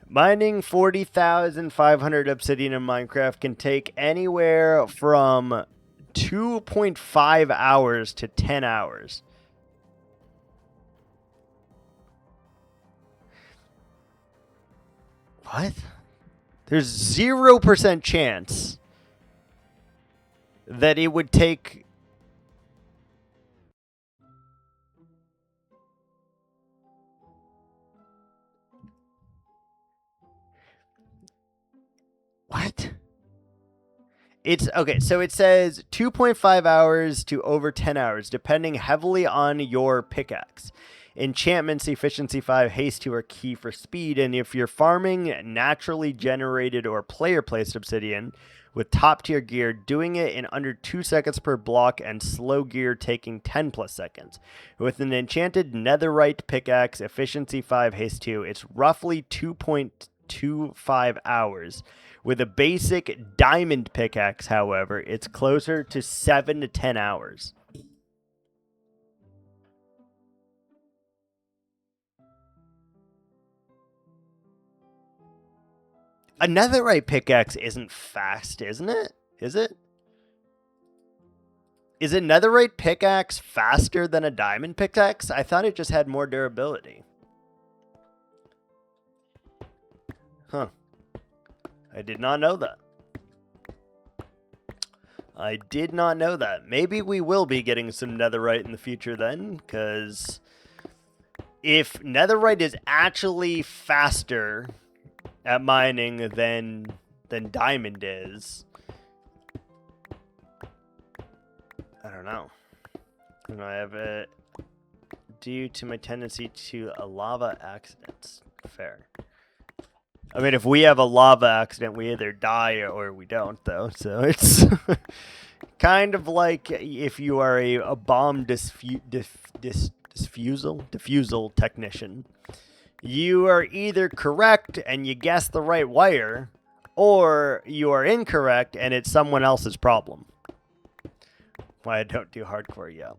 Mining 40,500 obsidian in Minecraft can take anywhere from 2.5 hours to 10 hours. What? There's 0% chance that it would take... What? It's okay. So it says 2.5 hours to over 10 hours, depending heavily on your pickaxe. Enchantments, efficiency 5, haste 2 are key for speed. And if you're farming naturally generated or player placed obsidian with top tier gear, doing it in under 2 seconds per block, and slow gear taking 10 plus seconds. With an enchanted netherite pickaxe, efficiency 5, haste 2, it's roughly 2.25 hours. With a basic diamond pickaxe, however, it's closer to 7 to 10 hours. A netherite pickaxe isn't fast, isn't it? Is it? Is a netherite pickaxe faster than a diamond pickaxe? I thought it just had more durability. Huh. I did not know that. I did not know that. Maybe we will be getting some netherite in the future then, because if netherite is actually faster at mining than diamond is, I don't know. And I have it due to my tendency to a lava accidents. Fair. I mean, if we have a lava accident, we either die or we don't, though. So it's kind of like if you are a bomb diffusal technician. You are either correct and you guess the right wire, or you are incorrect and it's someone else's problem. Why I don't do hardcore yet.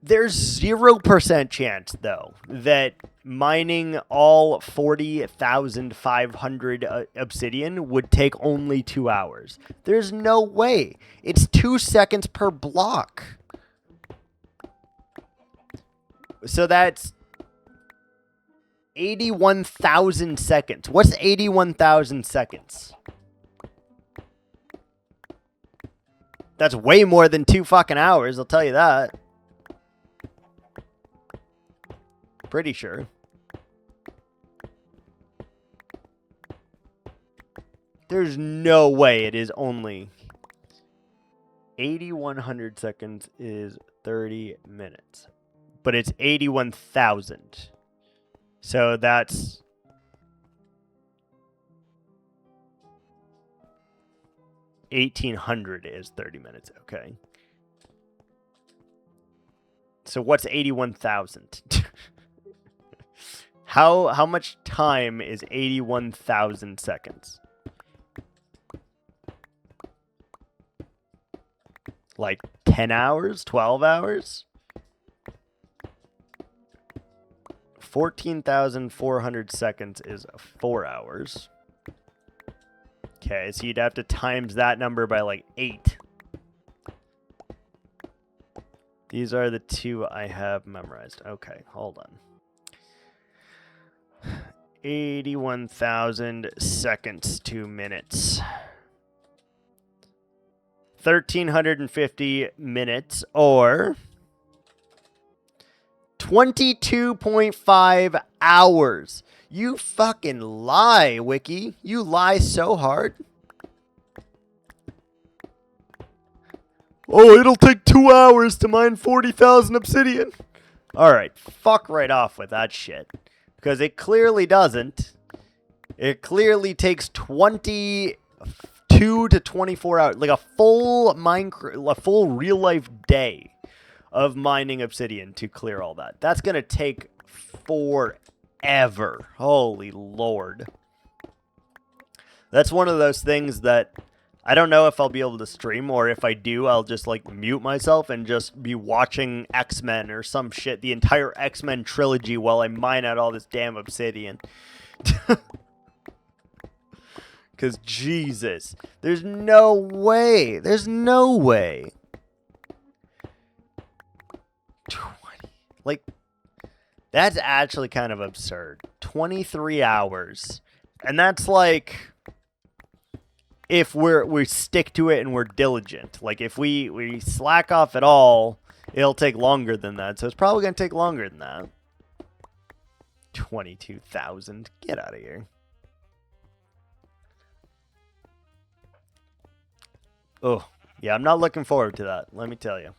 There's 0% chance, though, that mining all 40,500 obsidian would take only 2 hours. There's no way. It's 2 seconds per block. So that's 81,000 seconds. What's 81,000 seconds? That's way more than 2 fucking hours, I'll tell you that. Pretty sure. There's no way it is only 8,100 seconds is 30 minutes. But it's 81,000. So that's 1,800 is 30 minutes. Okay. So what's 81,000? How much time is 81,000 seconds? Like 10 hours? 12 hours? 14,400 seconds is 4 hours. Okay, so you'd have to times that number by like 8. These are the two I have memorized. Okay, hold on. 81,000 seconds to minutes. 1,350 minutes, or 22.5 hours. You fucking lie, Wiki. You lie so hard. Oh, it'll take 2 hours to mine 40,000 obsidian. Alright, fuck right off with that shit. Because it clearly doesn't. It clearly takes 22 to 24 hours. Like a full real life day of mining obsidian to clear all that. That's going to take forever. Holy Lord. That's one of those things that I don't know if I'll be able to stream, or if I do, I'll just like mute myself and just be watching X-Men or some shit, the entire X-Men trilogy, while I mine out all this damn obsidian. Because Jesus, there's no way. There's no way. 20. Like, that's actually kind of absurd. 23 hours. And that's like, if we stick to it and we're diligent. Like, if we slack off at all, it'll take longer than that. So it's probably going to take longer than that. 22,000. Get out of here. Oh, yeah, I'm not looking forward to that, let me tell you.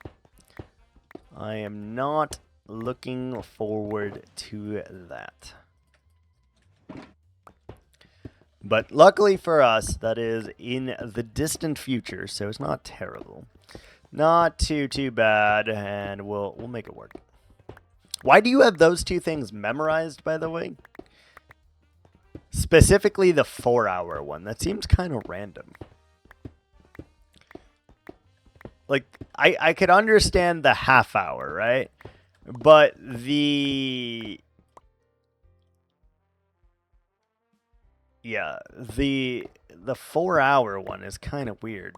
I am not looking forward to that. But luckily for us, that is in the distant future, so it's not terrible. Not too bad, and we'll make it work. Why do you have those two things memorized, by the way? Specifically the 4-hour one. That seems kind of random. Like, I could understand the half-hour, right? But the... Yeah, the 4-hour one is kind of weird.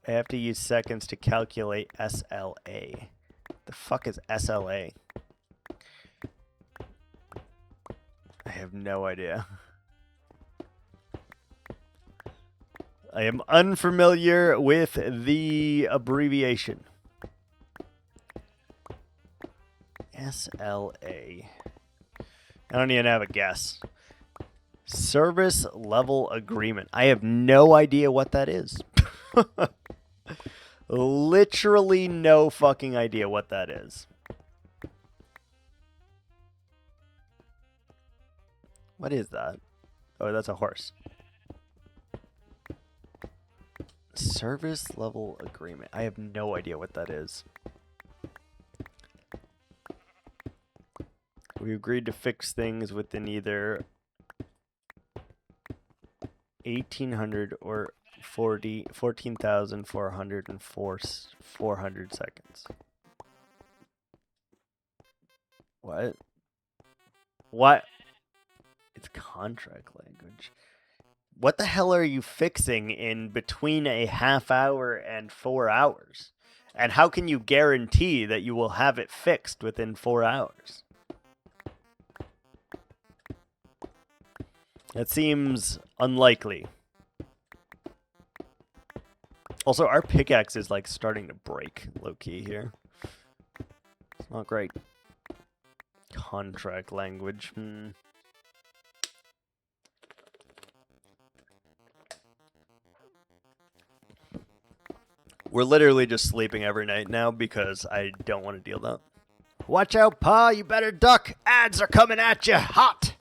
I have to use seconds to calculate SLA. The fuck is SLA? I have no idea. I am unfamiliar with the abbreviation. SLA. I don't even have a guess. Service level agreement. I have no idea what that is. Literally no fucking idea what that is. What is that? Oh, that's a horse. Service level agreement. I have no idea what that is. We agreed to fix things within either 1,800 or 14,404 seconds. What? What? It's contract language. What the hell are you fixing in between a half hour and 4 hours? And how can you guarantee that you will have it fixed within 4 hours? That seems unlikely. Also, our pickaxe is like starting to break low-key here. It's not great. Contract language. We're literally just sleeping every night now because I don't want to deal with that. Watch out, Pa! You better duck! Ads are coming at you! Hot!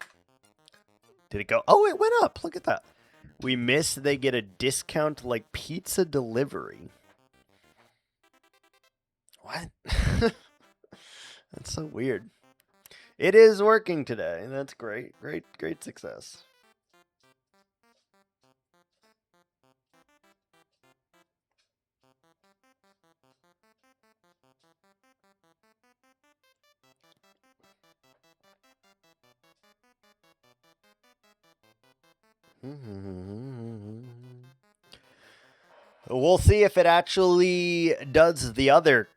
Did it go? Oh, it went up! Look at that. We miss, they get a discount like pizza delivery. What? That's so weird. It is working today. That's great. Great success. We'll see if it actually does the other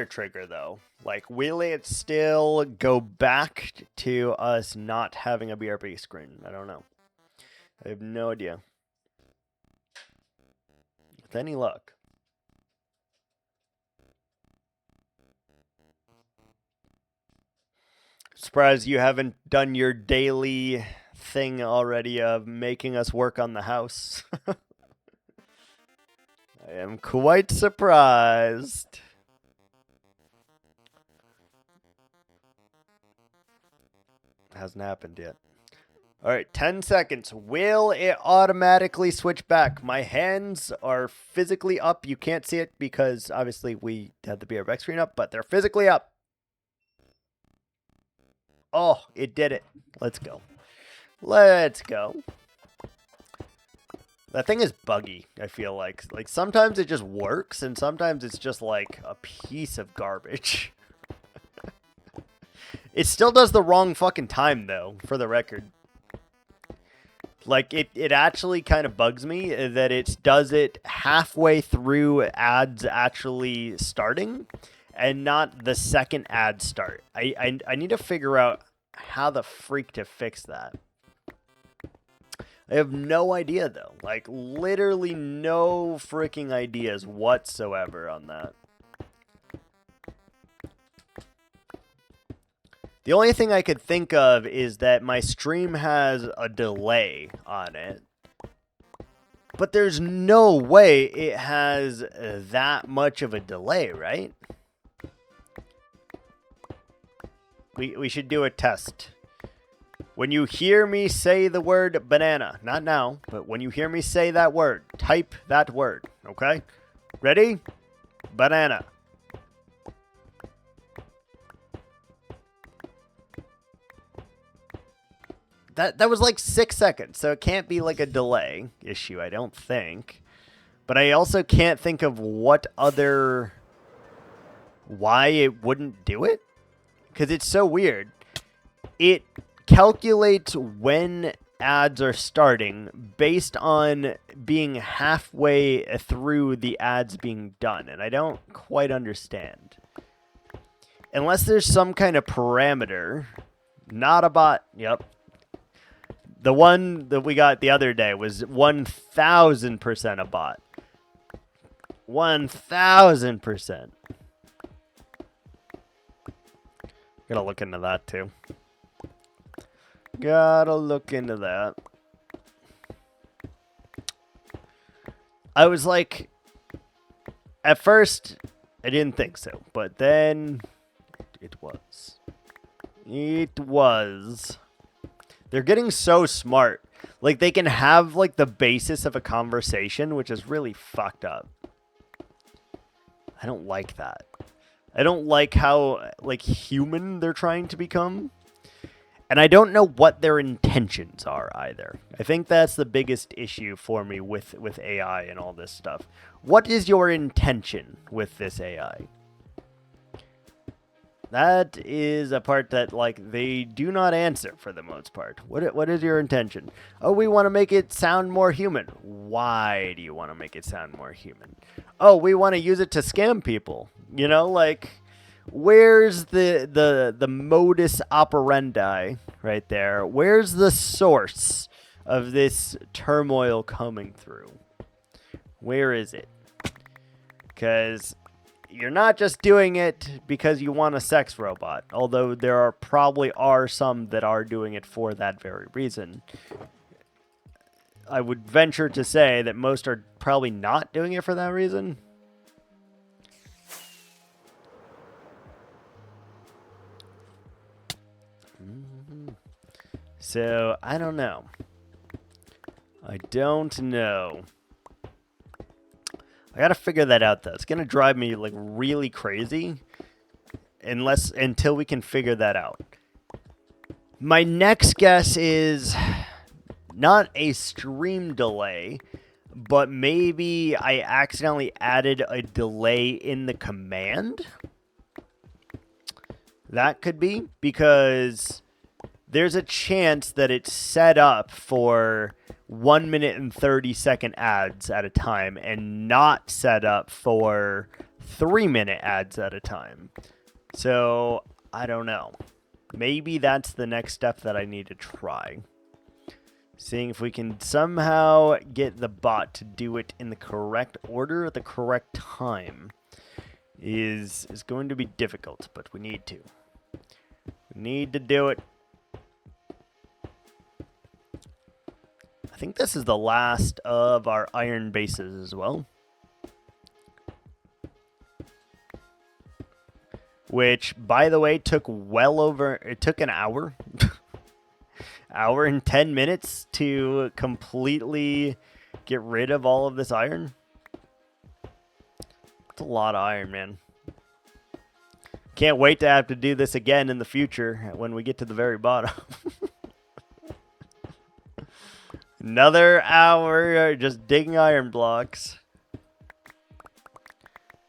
trigger though. Like, will it still go back to us not having a BRB screen? I don't know. I have no idea. With any luck. Surprised you haven't done your daily thing already of making us work on the house. I am quite surprised. Hasn't happened yet. Alright, 10 seconds. Will it automatically switch back? My hands are physically up. You can't see it because obviously we had the BRB screen up, but they're physically up. Oh, it did it. Let's go. Let's go. That thing is buggy, I feel like. Like, sometimes it just works, and sometimes it's just, like, a piece of garbage. It still does the wrong fucking time, though, for the record. Like, it actually kind of bugs me that it does it halfway through ads actually starting, and not the second ad start. I need to figure out how the freak to fix that. I have no idea, though. Like, literally no freaking ideas whatsoever on that. The only thing I could think of is that my stream has a delay on it. But there's no way it has that much of a delay, right? We should do a test. When you hear me say the word banana, not now, but when you hear me say that word, type that word, okay? Ready? Banana. That was like 6 seconds, so it can't be like a delay issue, I don't think. But I also can't think of why it wouldn't do it. Because it's so weird. It calculates when ads are starting based on being halfway through the ads being done. And I don't quite understand. Unless there's some kind of parameter. Not a bot. Yep. The one that we got the other day was 1,000% a bot. 1,000%. Gotta look into that too. Gotta look into that. I was like, at first, I didn't think so, but then it was. It was. They're getting so smart. Like, they can have, like, the basis of a conversation, which is really fucked up. I don't like that. I don't like how, like, human they're trying to become. And I don't know what their intentions are either. I think that's the biggest issue for me with AI and all this stuff. What is your intention with this AI? That is a part that, like, they do not answer for the most part. What is your intention? Oh, we want to make it sound more human. Why do you want to make it sound more human? Oh, we want to use it to scam people. You know, like, where's the modus operandi right there? Where's the source of this turmoil coming through? Where is it? Because you're not just doing it because you want a sex robot, although there probably are some that are doing it for that very reason. I would venture to say that most are probably not doing it for that reason. So, I don't know. I don't know. I gotta figure that out, though. It's gonna drive me, like, really crazy until we can figure that out. My next guess is not a stream delay, but maybe I accidentally added a delay in the command. That could be, because there's a chance that it's set up for 1 minute and 30-second ads at a time and not set up for 3-minute ads at a time. So, I don't know. Maybe that's the next step that I need to try. Seeing if we can somehow get the bot to do it in the correct order at the correct time is going to be difficult, but we need to. We need to do it. I think this is the last of our iron bases as well. Which, by the way, took it took an hour. Hour and 10 minutes to completely get rid of all of this iron. It's a lot of iron, man. Can't wait to have to do this again in the future when we get to the very bottom. Another hour just digging iron blocks.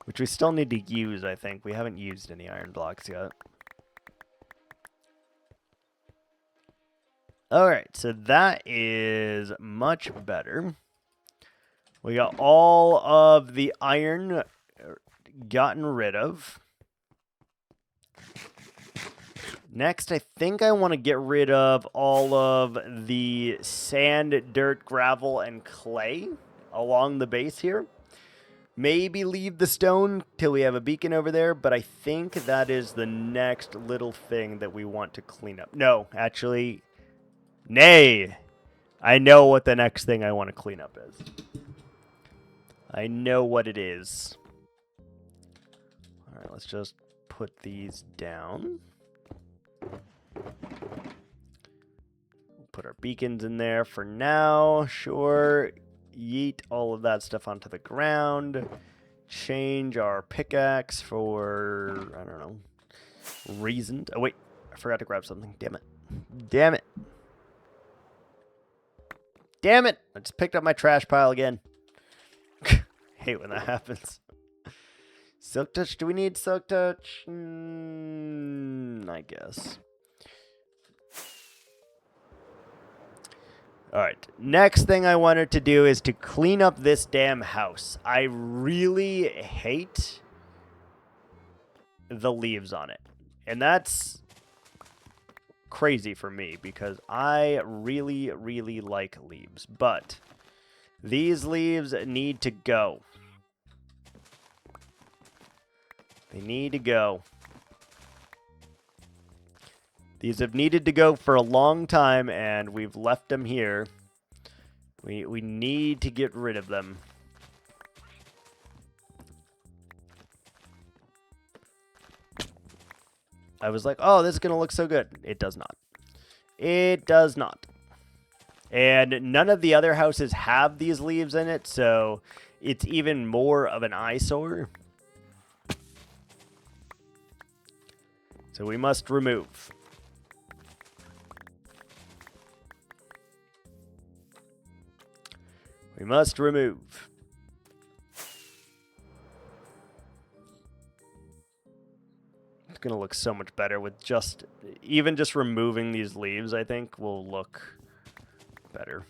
Which we still need to use, I think. We haven't used any iron blocks yet. Alright, so that is much better. We got all of the iron gotten rid of. Next, I think I want to get rid of all of the sand, dirt, gravel, and clay along the base here. Maybe leave the stone till we have a beacon over there, but I think that is the next little thing that we want to clean up. No, actually, nay. I know what the next thing I want to clean up is. I know what it is. Alright, let's just put these down. Put our beacons in there for now. Sure. Yeet all of that stuff onto the ground. Change our pickaxe for, I don't know, reasons. Oh, wait. I forgot to grab something. Damn it. Damn it. Damn it. I just picked up my trash pile again. Hate when that happens. Silk touch. Do we need silk touch? I guess. Alright, next thing I wanted to do is to clean up this damn house. I really hate the leaves on it. And that's crazy for me because I really, really like leaves. But these leaves need to go. They need to go. These have needed to go for a long time, and we've left them here. We need to get rid of them. I was like, oh, this is going to look so good. It does not. It does not. And none of the other houses have these leaves in it, so it's even more of an eyesore. So we must remove. We must remove. It's going to look so much better with just, even just removing these leaves, I think, will look better.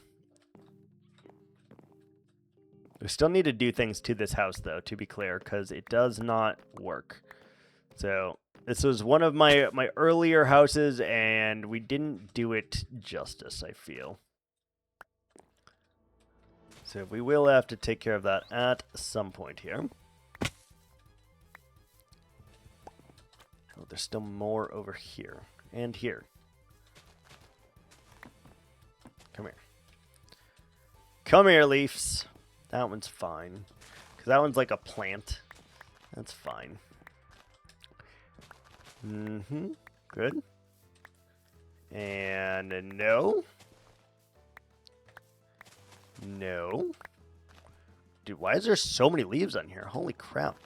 We still need to do things to this house, though, to be clear, because it does not work. So this was one of my earlier houses, and we didn't do it justice, I feel. So we will have to take care of that at some point here. Oh, there's still more over here. And here. Come here. Come here, Leafs. That one's fine. Because that one's like a plant. That's fine. Mm-hmm. Good. And no. No. Dude, why is there so many leaves on here? Holy crap.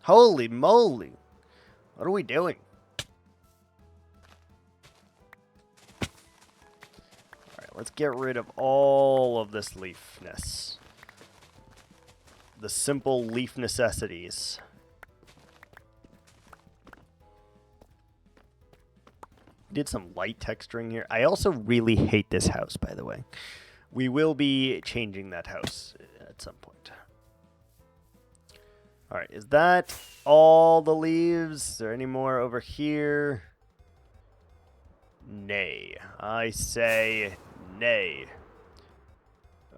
Holy moly. What are we doing? Alright, let's get rid of all of this leafness. The simple leaf necessities. Did some light texturing here. I also really hate this house, by the way. We will be changing that house at some point. All right, is that all the leaves? Is there any more over here? Nay. I say nay.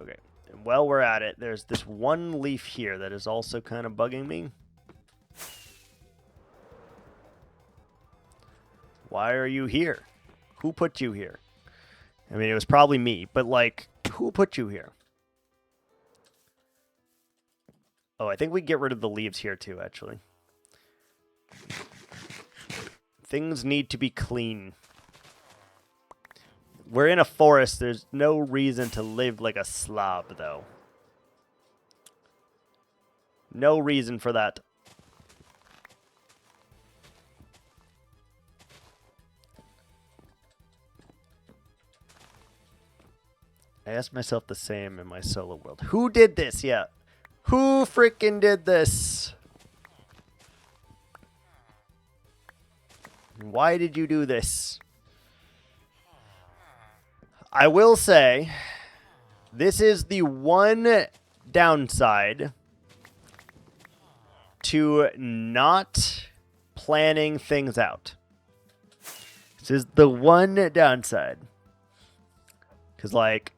Okay, and while we're at it, there's this one leaf here that is also kind of bugging me. Why are you here? Who put you here? I mean, it was probably me, but like, who put you here? Oh, I think we get rid of the leaves here too, actually. Things need to be clean. We're in a forest. There's no reason to live like a slob, though. No reason for that. I asked myself the same in my solo world. Who did this? Yeah. Who freaking did this? Why did you do this? I will say, this is the one downside to not planning things out. This is the one downside. Because, like,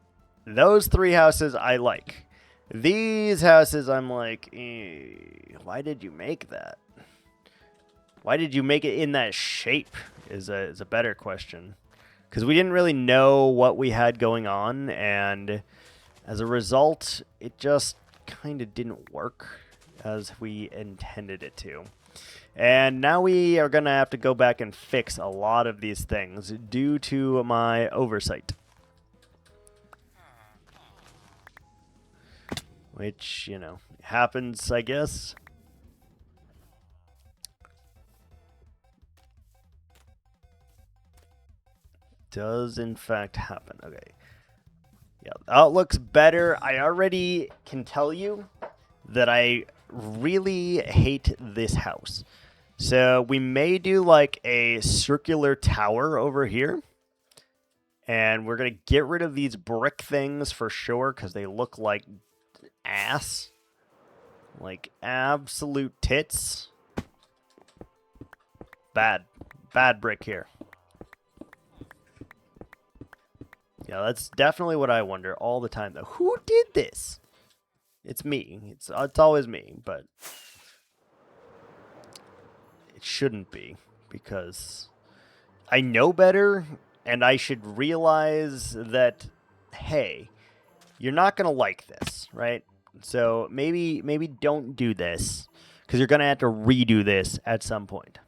those three houses I like. These houses I'm like, why did you make that? Why did you make it in that shape is a better question. because we didn't really know what we had going on, and as a result, it just kind of didn't work as we intended it to. And now we are going to have to go back and fix a lot of these things due to my oversight. Which, you know, happens, I guess. Does, in fact, happen. Okay. Yeah, that looks better. I already can tell you that I really hate this house. So we may do like a circular tower over here. And we're going to get rid of these brick things for sure because they look like ass. Like absolute tits. Bad. Bad brick here. Yeah, that's definitely what I wonder all the time though. Who did this? It's me. It's always me, but it shouldn't be because I know better and I should realize that hey, you're not going to like this, right? So maybe don't do this because you're going to have to redo this at some point.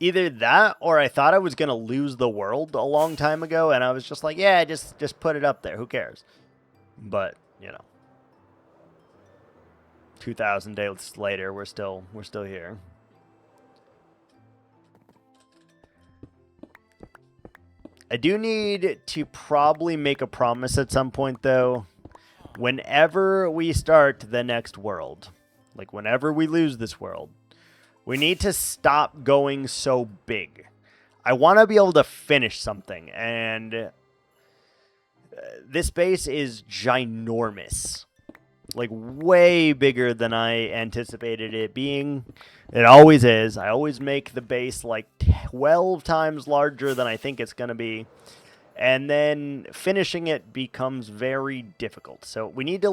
Either that or I thought I was going to lose the world a long time ago and I was just like, yeah, just put it up there. Who cares? But, you know, 2,000 days later, we're still here. I do need to probably make a promise at some point, though. Whenever we start the next world, like whenever we lose this world, we need to stop going so big. I want to be able to finish something, and this base is ginormous. Like, way bigger than I anticipated it being. It always is. I always make the base like 12 times larger than I think it's going to be. And then finishing it becomes very difficult. So we need to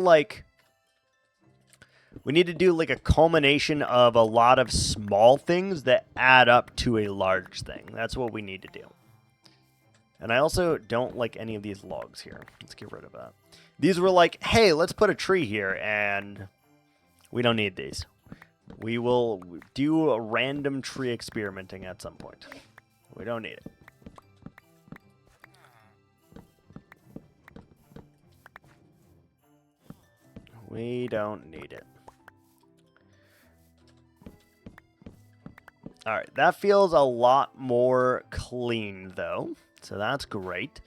do like a culmination of a lot of small things that add up to a large thing. That's what we need to do. And I also don't like any of these logs here. Let's get rid of that. These were like, hey, let's put a tree here, and we don't need these. We will do a random tree experimenting at some point. We don't need it. We don't need it. All right, that feels a lot more clean, though, so that's great.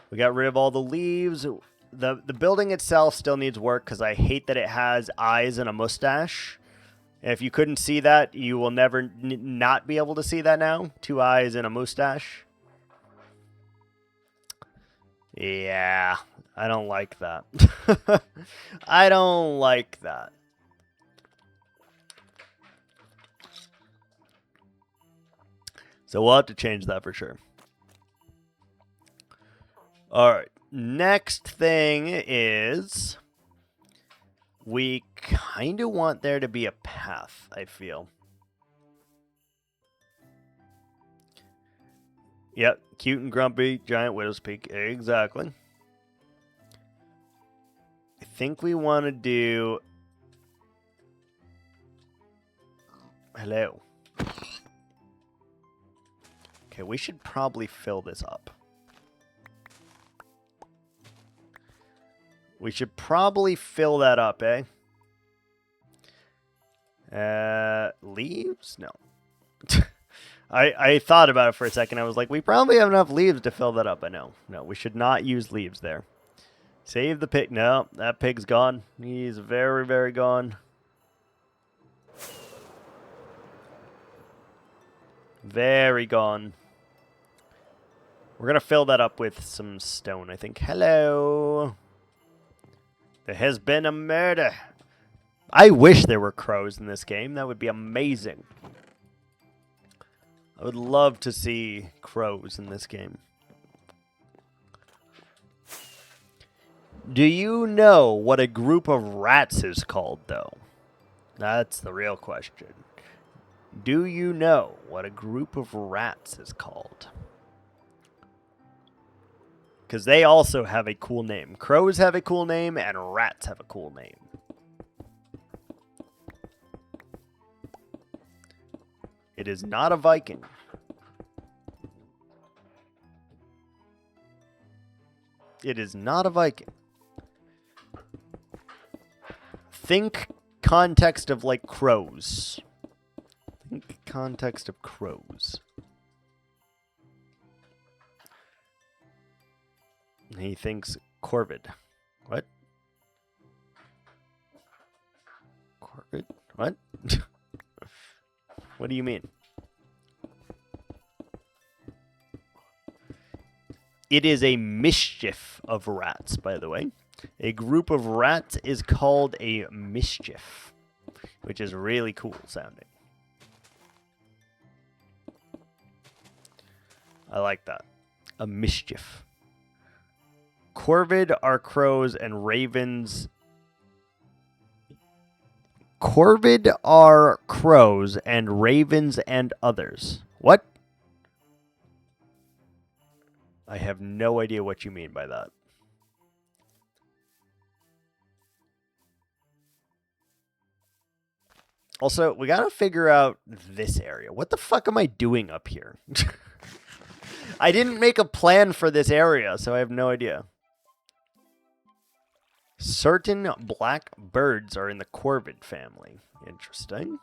We got rid of all the leaves. The building itself still needs work because I hate that it has eyes and a mustache. If you couldn't see that, you will never not be able to see that now. 2 eyes and a mustache. Yeah, I don't like that. I don't like that. So we'll have to change that for sure. All right. Next thing is we kind of want there to be a path, I feel. Yep, cute and grumpy, giant widow's peak. Exactly. I think we want to do... Hello. Okay, we should probably fill this up. We should probably fill that up, eh? Leaves? No. I thought about it for a second. I was like, we probably have enough leaves to fill that up. But no, we should not use leaves there. Save the pig. No, that pig's gone. He's very, very gone. Very gone. We're going to fill that up with some stone, I think. Hello. There has been a murder. I wish there were crows in this game. That would be amazing. I would love to see crows in this game. Do you know what a group of rats is called, though? That's the real question. Do you know what a group of rats is called? Because they also have a cool name. Crows have a cool name, and rats have a cool name. It is not a Viking. It is not a Viking. Think context of, like, crows. Think context of crows. He thinks corvid. What? Corvid? What? What do you mean? It is a mischief of rats, by the way. A group of rats is called a mischief, which is really cool sounding. I like that. A mischief. Corvid are crows and ravens. Corvid are crows and ravens and others. What? I have no idea what you mean by that. Also, we gotta figure out this area. What the fuck am I doing up here? I didn't make a plan for this area, so I have no idea. Certain black birds are in the corvid family. Interesting.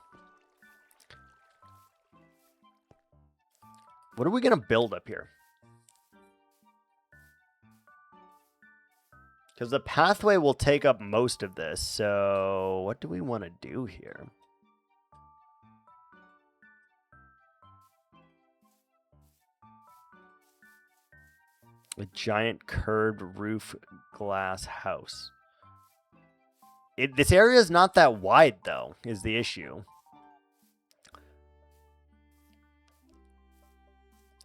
What are we going to build up here? Because the pathway will take up most of this, so what do we want to do here? A giant curved roof glass house. This area is not that wide, though, is the issue.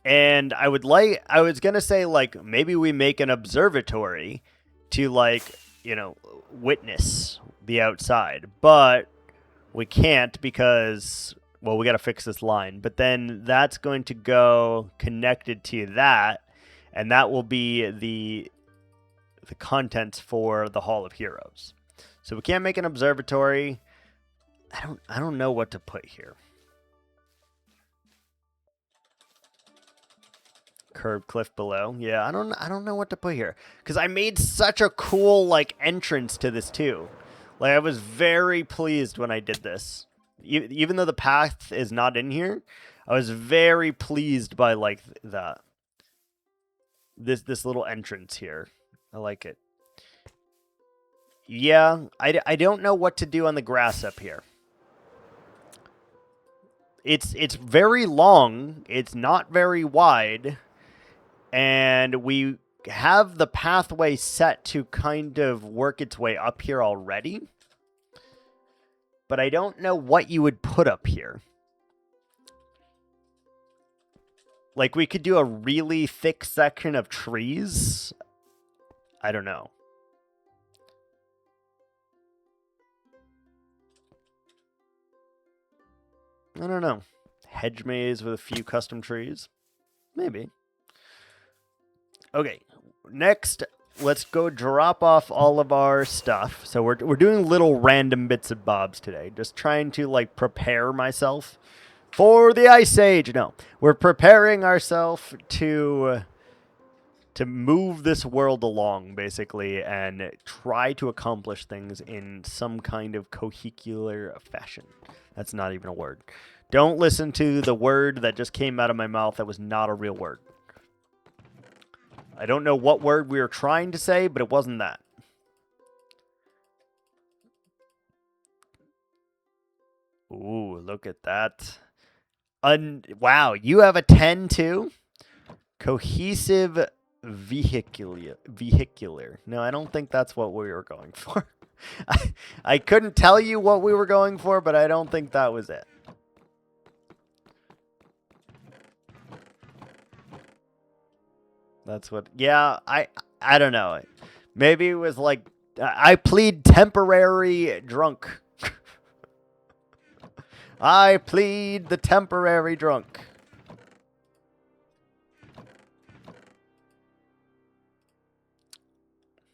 And I was going to say, like, maybe we make an observatory to, like, you know, witness the outside. But we can't because, well, we got to fix this line. But then that's going to go connected to that. And that will be the contents for the Hall of Heroes. So we can't make an observatory. I don't know what to put here. Curved cliff below. Yeah, I don't know what to put here. Because I made such a cool, like, entrance to this too. Like, I was very pleased when I did this. Even though the path is not in here, I was very pleased by, like, that. This little entrance here. I like it. Yeah, I don't know what to do on the grass up here. It's very long. It's not very wide. And we have the pathway set to kind of work its way up here already. But I don't know what you would put up here. Like, we could do a really thick section of trees. I don't know. I don't know. Hedge maze with a few custom trees? Maybe. Okay, next, let's go drop off all of our stuff. So we're doing little random bits and bobs today. Just trying to, like, prepare myself for the Ice Age. No, we're preparing ourselves to move this world along, basically, and try to accomplish things in some kind of cohecular fashion. That's not even a word. Don't listen to the word that just came out of my mouth that was not a real word. I don't know what word we were trying to say, but it wasn't that. Ooh, look at that. Wow, you have a 10 too? Cohesive vehicular. No, I don't think that's what we were going for. I couldn't tell you what we were going for, but I don't think that was it. That's what, yeah, I don't know. Maybe it was like, I plead temporary drunk. I plead the temporary drunk.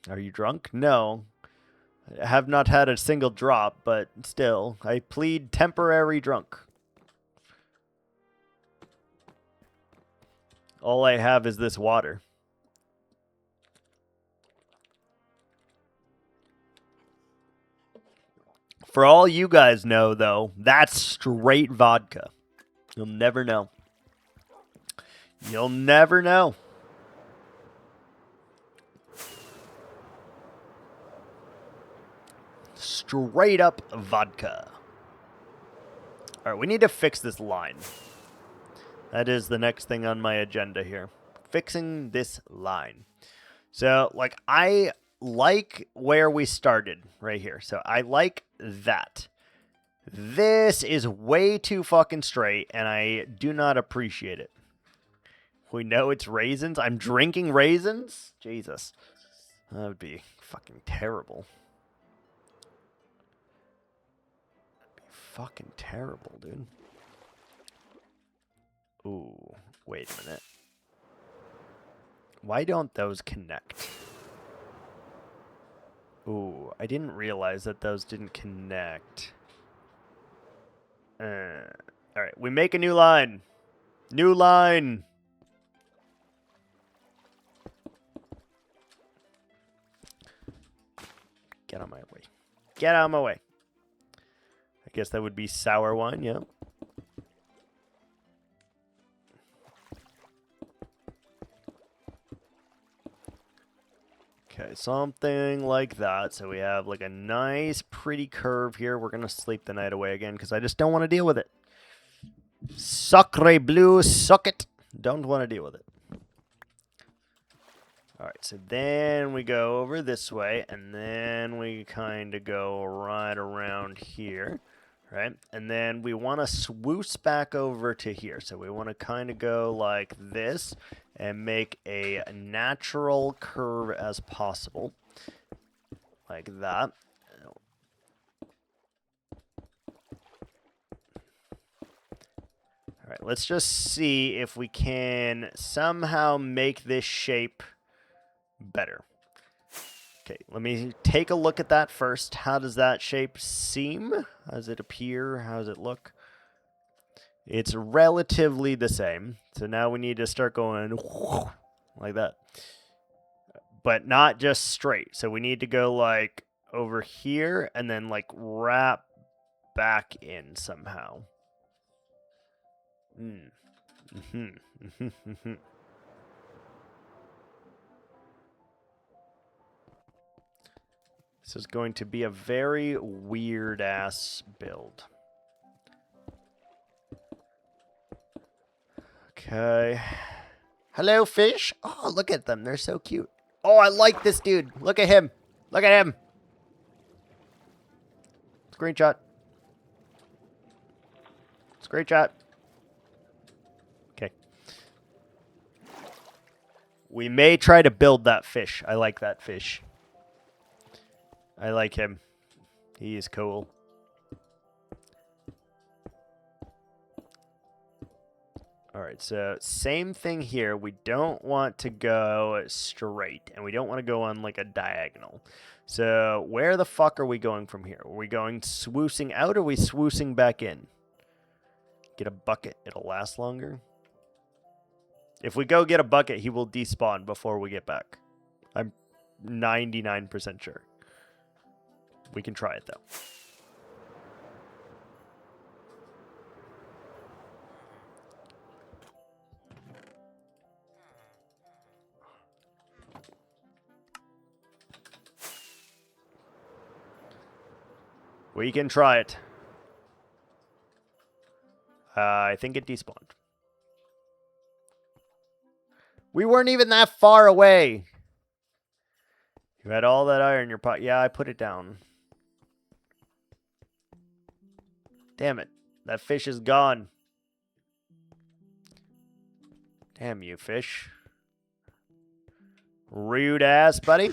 Are you drunk? No. I have not had a single drop, but still, I plead temporary drunk. All I have is this water. For all you guys know, though, that's straight vodka. You'll never know. You'll never know. Straight up vodka. Alright, we need to fix this line. That is the next thing on my agenda here. Fixing this line. So, like, I like where we started right here. So, I like that. This is way too fucking straight, and I do not appreciate it. We know it's raisins. I'm drinking raisins? Jesus. That would be fucking terrible. Fucking terrible, dude. Ooh, wait a minute. Why don't those connect? Ooh, I didn't realize that those didn't connect. Alright, we make a new line. New line! Get out of my way. Get out of my way. I guess that would be sour wine, yeah. Okay, something like that. So we have like a nice, pretty curve here. We're going to sleep the night away again because I just don't want to deal with it. Sacre bleu, suck it. Don't want to deal with it. All right, so then we go over this way, and then we kind of go right around here, right? And then we want to swoosh back over to here. So we want to kind of go like this and make a natural curve as possible, like that. All right, let's just see if we can somehow make this shape better. Okay, let me take a look at that first. How does that shape seem? How does it appear? How does it look? It's relatively the same. So now we need to start going like that. But not just straight. So we need to go like over here and then like wrap back in somehow. This is going to be a very weird ass build. Okay. Hello, fish. Oh, look at them. They're so cute. Oh, I like this dude. Look at him. Look at him. Screenshot. Screenshot. Okay. We may try to build that fish. I like that fish. I like him. He is cool. Alright, so same thing here. We don't want to go straight, and we don't want to go on like a diagonal. So where the fuck are we going from here? Are we going swooshing out, or are we swooshing back in? Get a bucket. It'll last longer. If we go get a bucket, he will despawn before we get back. I'm 99% sure. We can try it, though. We can try it. I think it despawned. We weren't even that far away. You had all that iron in your pot. Yeah, I put it down. Damn it. That fish is gone. Damn you, fish. Rude ass, buddy.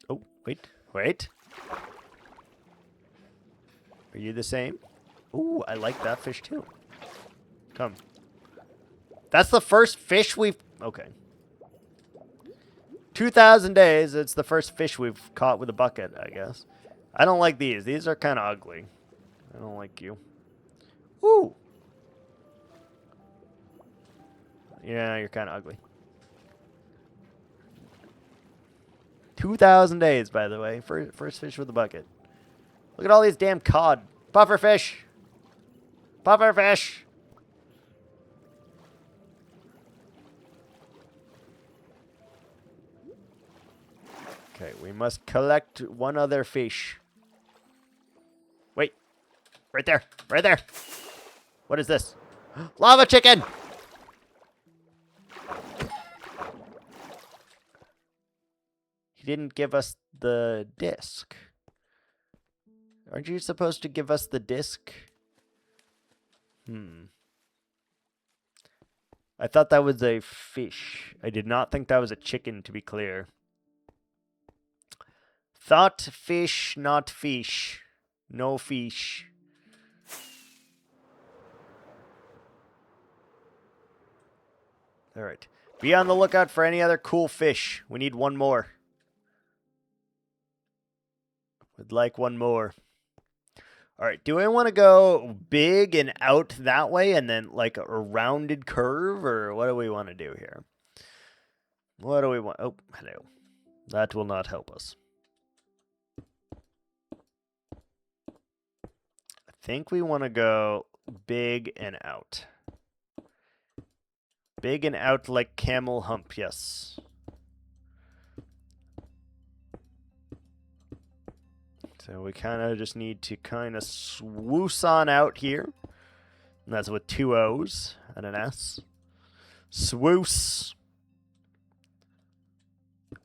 Oh, wait. Wait. Are you the same? Ooh, I like that fish too. Come. That's the first fish we've... Okay. 2,000 days, it's the first fish we've caught with a bucket, I guess. I don't like these. These are kind of ugly. I don't like you. Ooh. Yeah, you're kind of ugly. 2,000 days, by the way. First fish with a bucket. Look at all these damn cod. Puffer fish. Puffer fish. Okay, we must collect one other fish. Wait. Right there. Right there. What is this? Lava chicken! He didn't give us the disc. Aren't you supposed to give us the disc? I thought that was a fish. I did not think that was a chicken, to be clear. Thought fish, not fish. No fish. Alright. Be on the lookout for any other cool fish. We need one more. Would like one more. Alright, do I want to go big and out that way and then like a rounded curve? Or what do we want to do here? What do we want? Oh, hello. That will not help us. I think we want to go big and out. Big and out like camel hump, yes. So we kind of just need to kind of swoosh on out here. And that's with 2 O's and an S. Swoosh.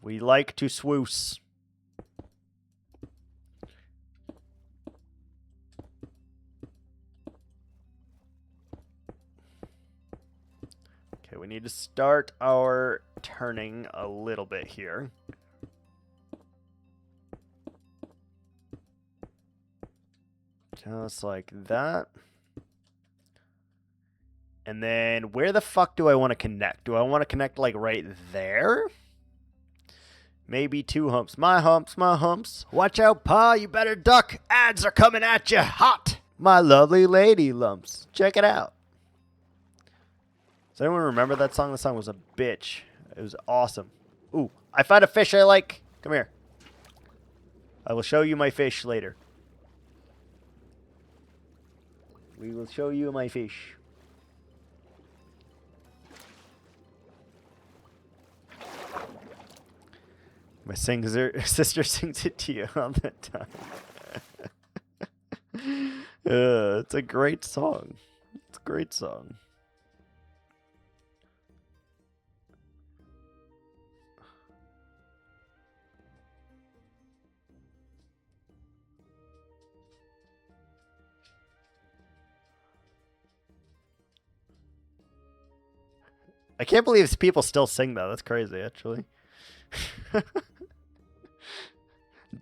We like to swoosh. Okay, we need to start our turning a little bit here. Just like that. And then where the fuck do I want to connect? Do I want to connect like right there? Maybe 2 humps. My humps, my humps. Watch out, Pa, you better duck. Ads are coming at you hot. My lovely lady lumps. Check it out. Does anyone remember that song? The song was a bitch. It was awesome. Ooh, I found a fish I like. Come here. I will show you my fish later. We will show you my fish. My sister sings it to you all the time. It's a great song. It's a great song. I can't believe people still sing that. That's crazy, actually.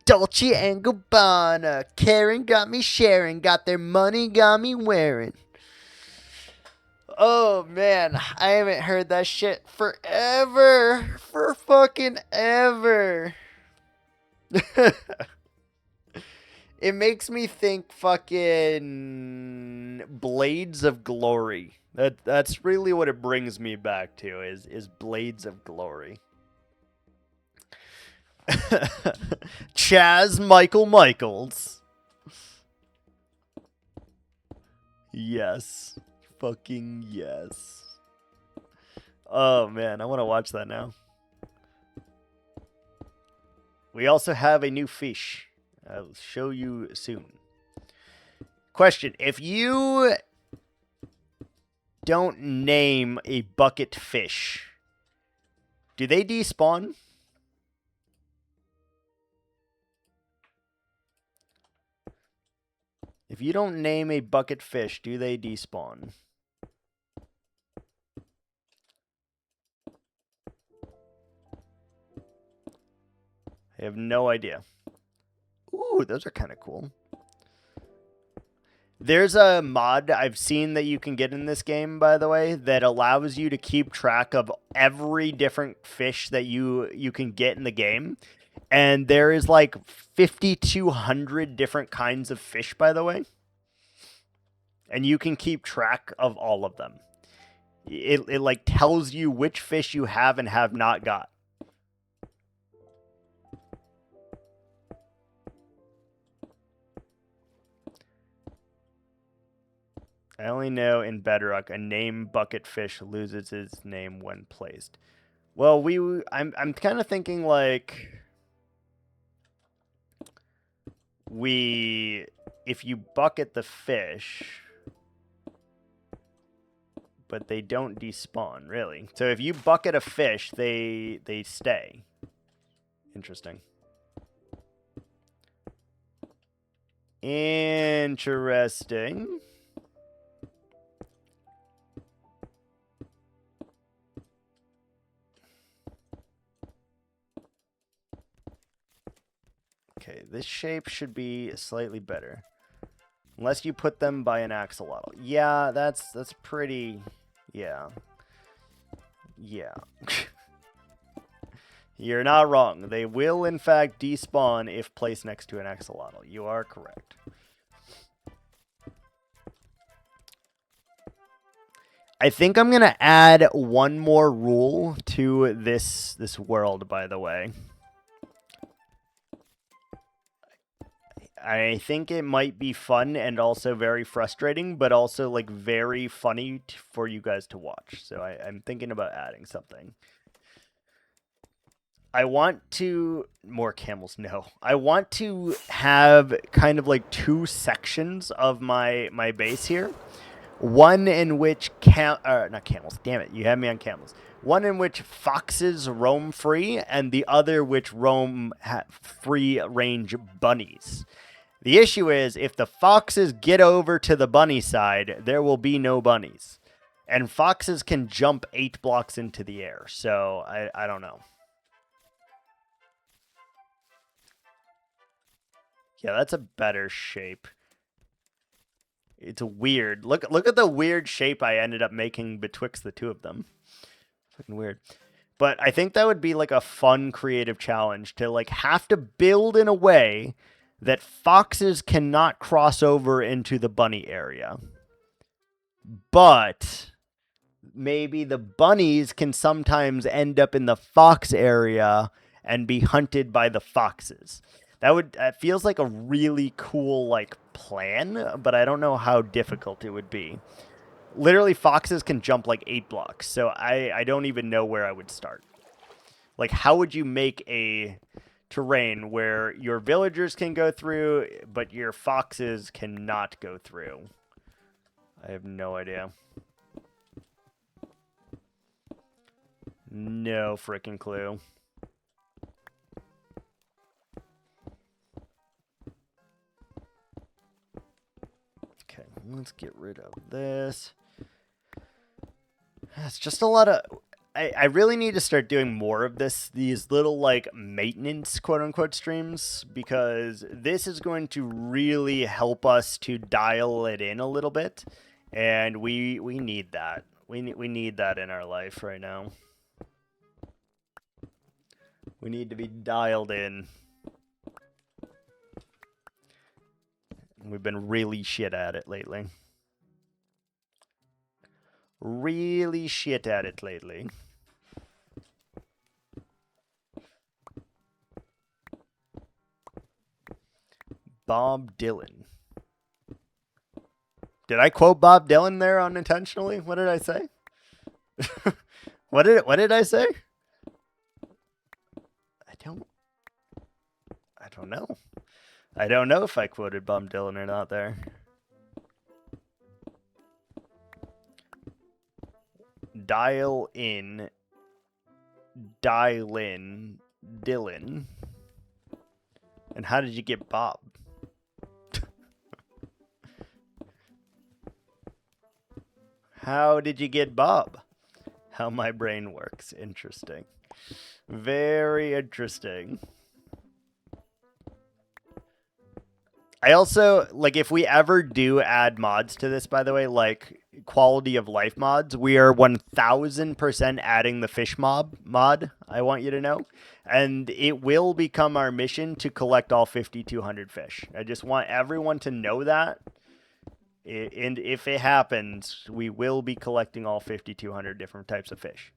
Dolce and Gabbana, Karen got me sharing, got their money, got me wearing. Oh man, I haven't heard that shit forever. For fucking ever. It makes me think fucking Blades of Glory. That's really what it brings me back to is Blades of Glory. Chaz Michaels. Yes. Fucking yes. Oh man, I want to watch that now. We also have a new fish. I'll show you soon. Question: if you don't name a bucket fish, do they despawn? If you don't name a bucket fish, do they despawn? I have no idea. Ooh, those are kind of cool. There's a mod I've seen that you can get in this game, by the way, that allows you to keep track of every different fish that you can get in the game. And there is like 5,200 different kinds of fish, by the way. And you can keep track of all of them. It like tells you which fish you have and have not got. I only know in Bedrock a name bucket fish loses its name when placed. Well, I'm kind of thinking like if you bucket the fish, but they don't despawn, really. So if you bucket a fish, they stay. Interesting. Interesting. Okay, this shape should be slightly better. Unless you put them by an axolotl. Yeah, that's pretty... Yeah. Yeah. You're not wrong. They will, in fact, despawn if placed next to an axolotl. You are correct. I think I'm going to add one more rule to this world, by the way. I think it might be fun and also very frustrating, but also like very funny for you guys to watch. So I'm thinking about adding something. I want to... More camels, no. I want to have kind of like two sections of my base here. One in which... not camels, damn it, you had me on camels. One in which foxes roam free, and the other which roam free-range bunnies. The issue is, if the foxes get over to the bunny side, there will be no bunnies. And foxes can jump 8 blocks into the air, so I don't know. Yeah, that's a better shape. It's weird. Look at the weird shape I ended up making betwixt the two of them. Fucking weird. But I think that would be like a fun creative challenge to like have to build in a way that foxes cannot cross over into the bunny area. But maybe the bunnies can sometimes end up in the fox area and be hunted by the foxes. That feels like a really cool like plan, but I don't know how difficult it would be. Literally, foxes can jump like 8 blocks, so I don't even know where I would start. Like, how would you make a terrain where your villagers can go through, but your foxes cannot go through? I have no idea. No freaking clue. Okay, let's get rid of this. It's just a lot of... I really need to start doing more of these little like maintenance quote unquote streams, because this is going to really help us to dial it in a little bit, and we need that. We need that in our life right now. We need to be dialed in. We've been really shit at it lately. Really shit at it lately. Bob Dylan. Did I quote Bob Dylan there unintentionally? What did I say? What did I say? I don't know. I don't know if I quoted Bob Dylan or not there. Dial in, Dylan. And how did you get Bob? How did you get Bob? How my brain works. Interesting. Very interesting. I also, like, if we ever do add mods to this, by the way, like quality of life mods, we are 1000% adding the fish mod, I want you to know. And it will become our mission to collect all 5,200 fish. I just want everyone to know that. And if it happens, we will be collecting all 5,200 different types of fish.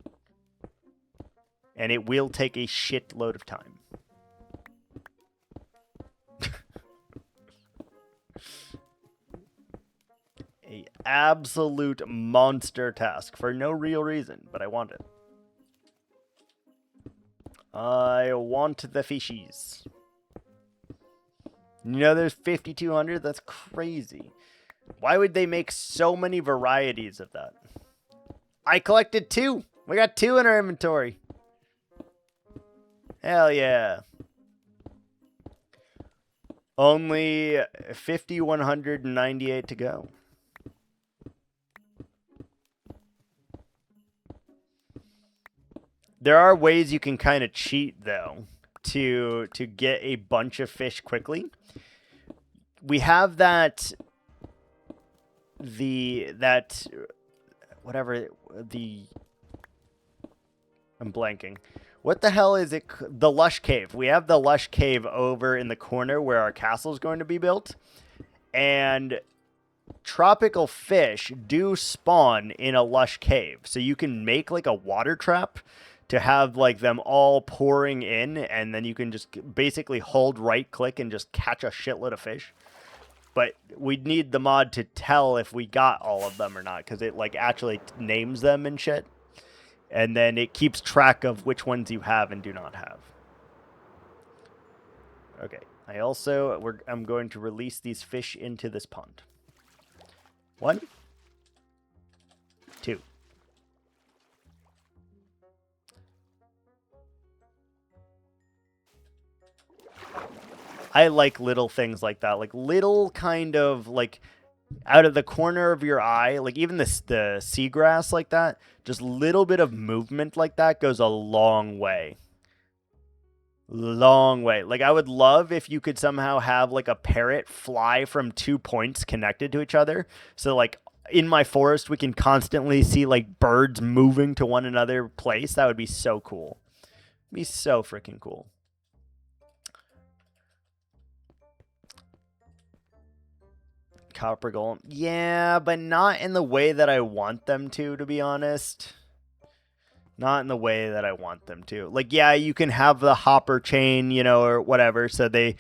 And it will take a shitload of time. A absolute monster task for no real reason, but I want it. I want the fishies. You know, there's 5,200? That's crazy. Why would they make so many varieties of that? I collected 2. We got 2 in our inventory. Hell yeah. Only 5,198 to go. There are ways you can kind of cheat, though, to get a bunch of fish quickly. We have that I'm blanking. What the hell is it? The Lush Cave. We have the Lush Cave over in the corner where our castle is going to be built. And tropical fish do spawn in a Lush Cave. So you can make like a water trap to have like them all pouring in, and then you can just basically hold right click and just catch a shitload of fish. But we'd need the mod to tell if we got all of them or not, because it like actually names them and shit. And then it keeps track of which ones you have and do not have. Okay. I'm going to release these fish into this pond. 1, 2. I like little things like that, like little kind of like out of the corner of your eye, like even the seagrass like that, just little bit of movement like that goes a long way. Long way. Like I would love if you could somehow have like a parrot fly from 2 points connected to each other. So like in my forest, we can constantly see like birds moving to one another place. That would be so cool. It'd be so freaking cool. Copper golem. Yeah, but not in the way that I want them to be honest. Not in the way that I want them to. Like, yeah, you can have the hopper chain, you know, or whatever. So they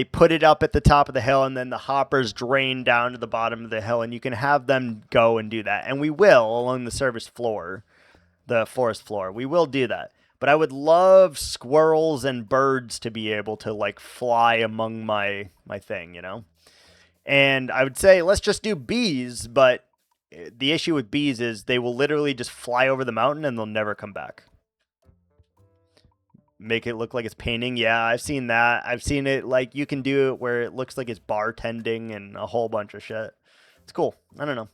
put it up at the top of the hill, and then the hoppers drain down to the bottom of the hill, and you can have them go and do that. And we will along the surface floor, the forest floor. We will do that. But I would love squirrels and birds to be able to, like, fly among my thing, you know? And I would say, let's just do bees, but the issue with bees is they will literally just fly over the mountain and they'll never come back. Make it look like it's painting. Yeah, I've seen that. I've seen it, like, you can do it where it looks like it's bartending and a whole bunch of shit. It's cool. I don't know.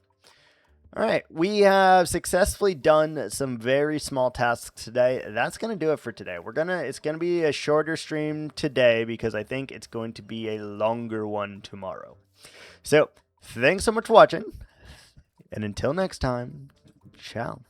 All right, we have successfully done some very small tasks today. That's going to do it for today. It's going to be a shorter stream today because I think it's going to be a longer one tomorrow. So, thanks so much for watching. And until next time, ciao.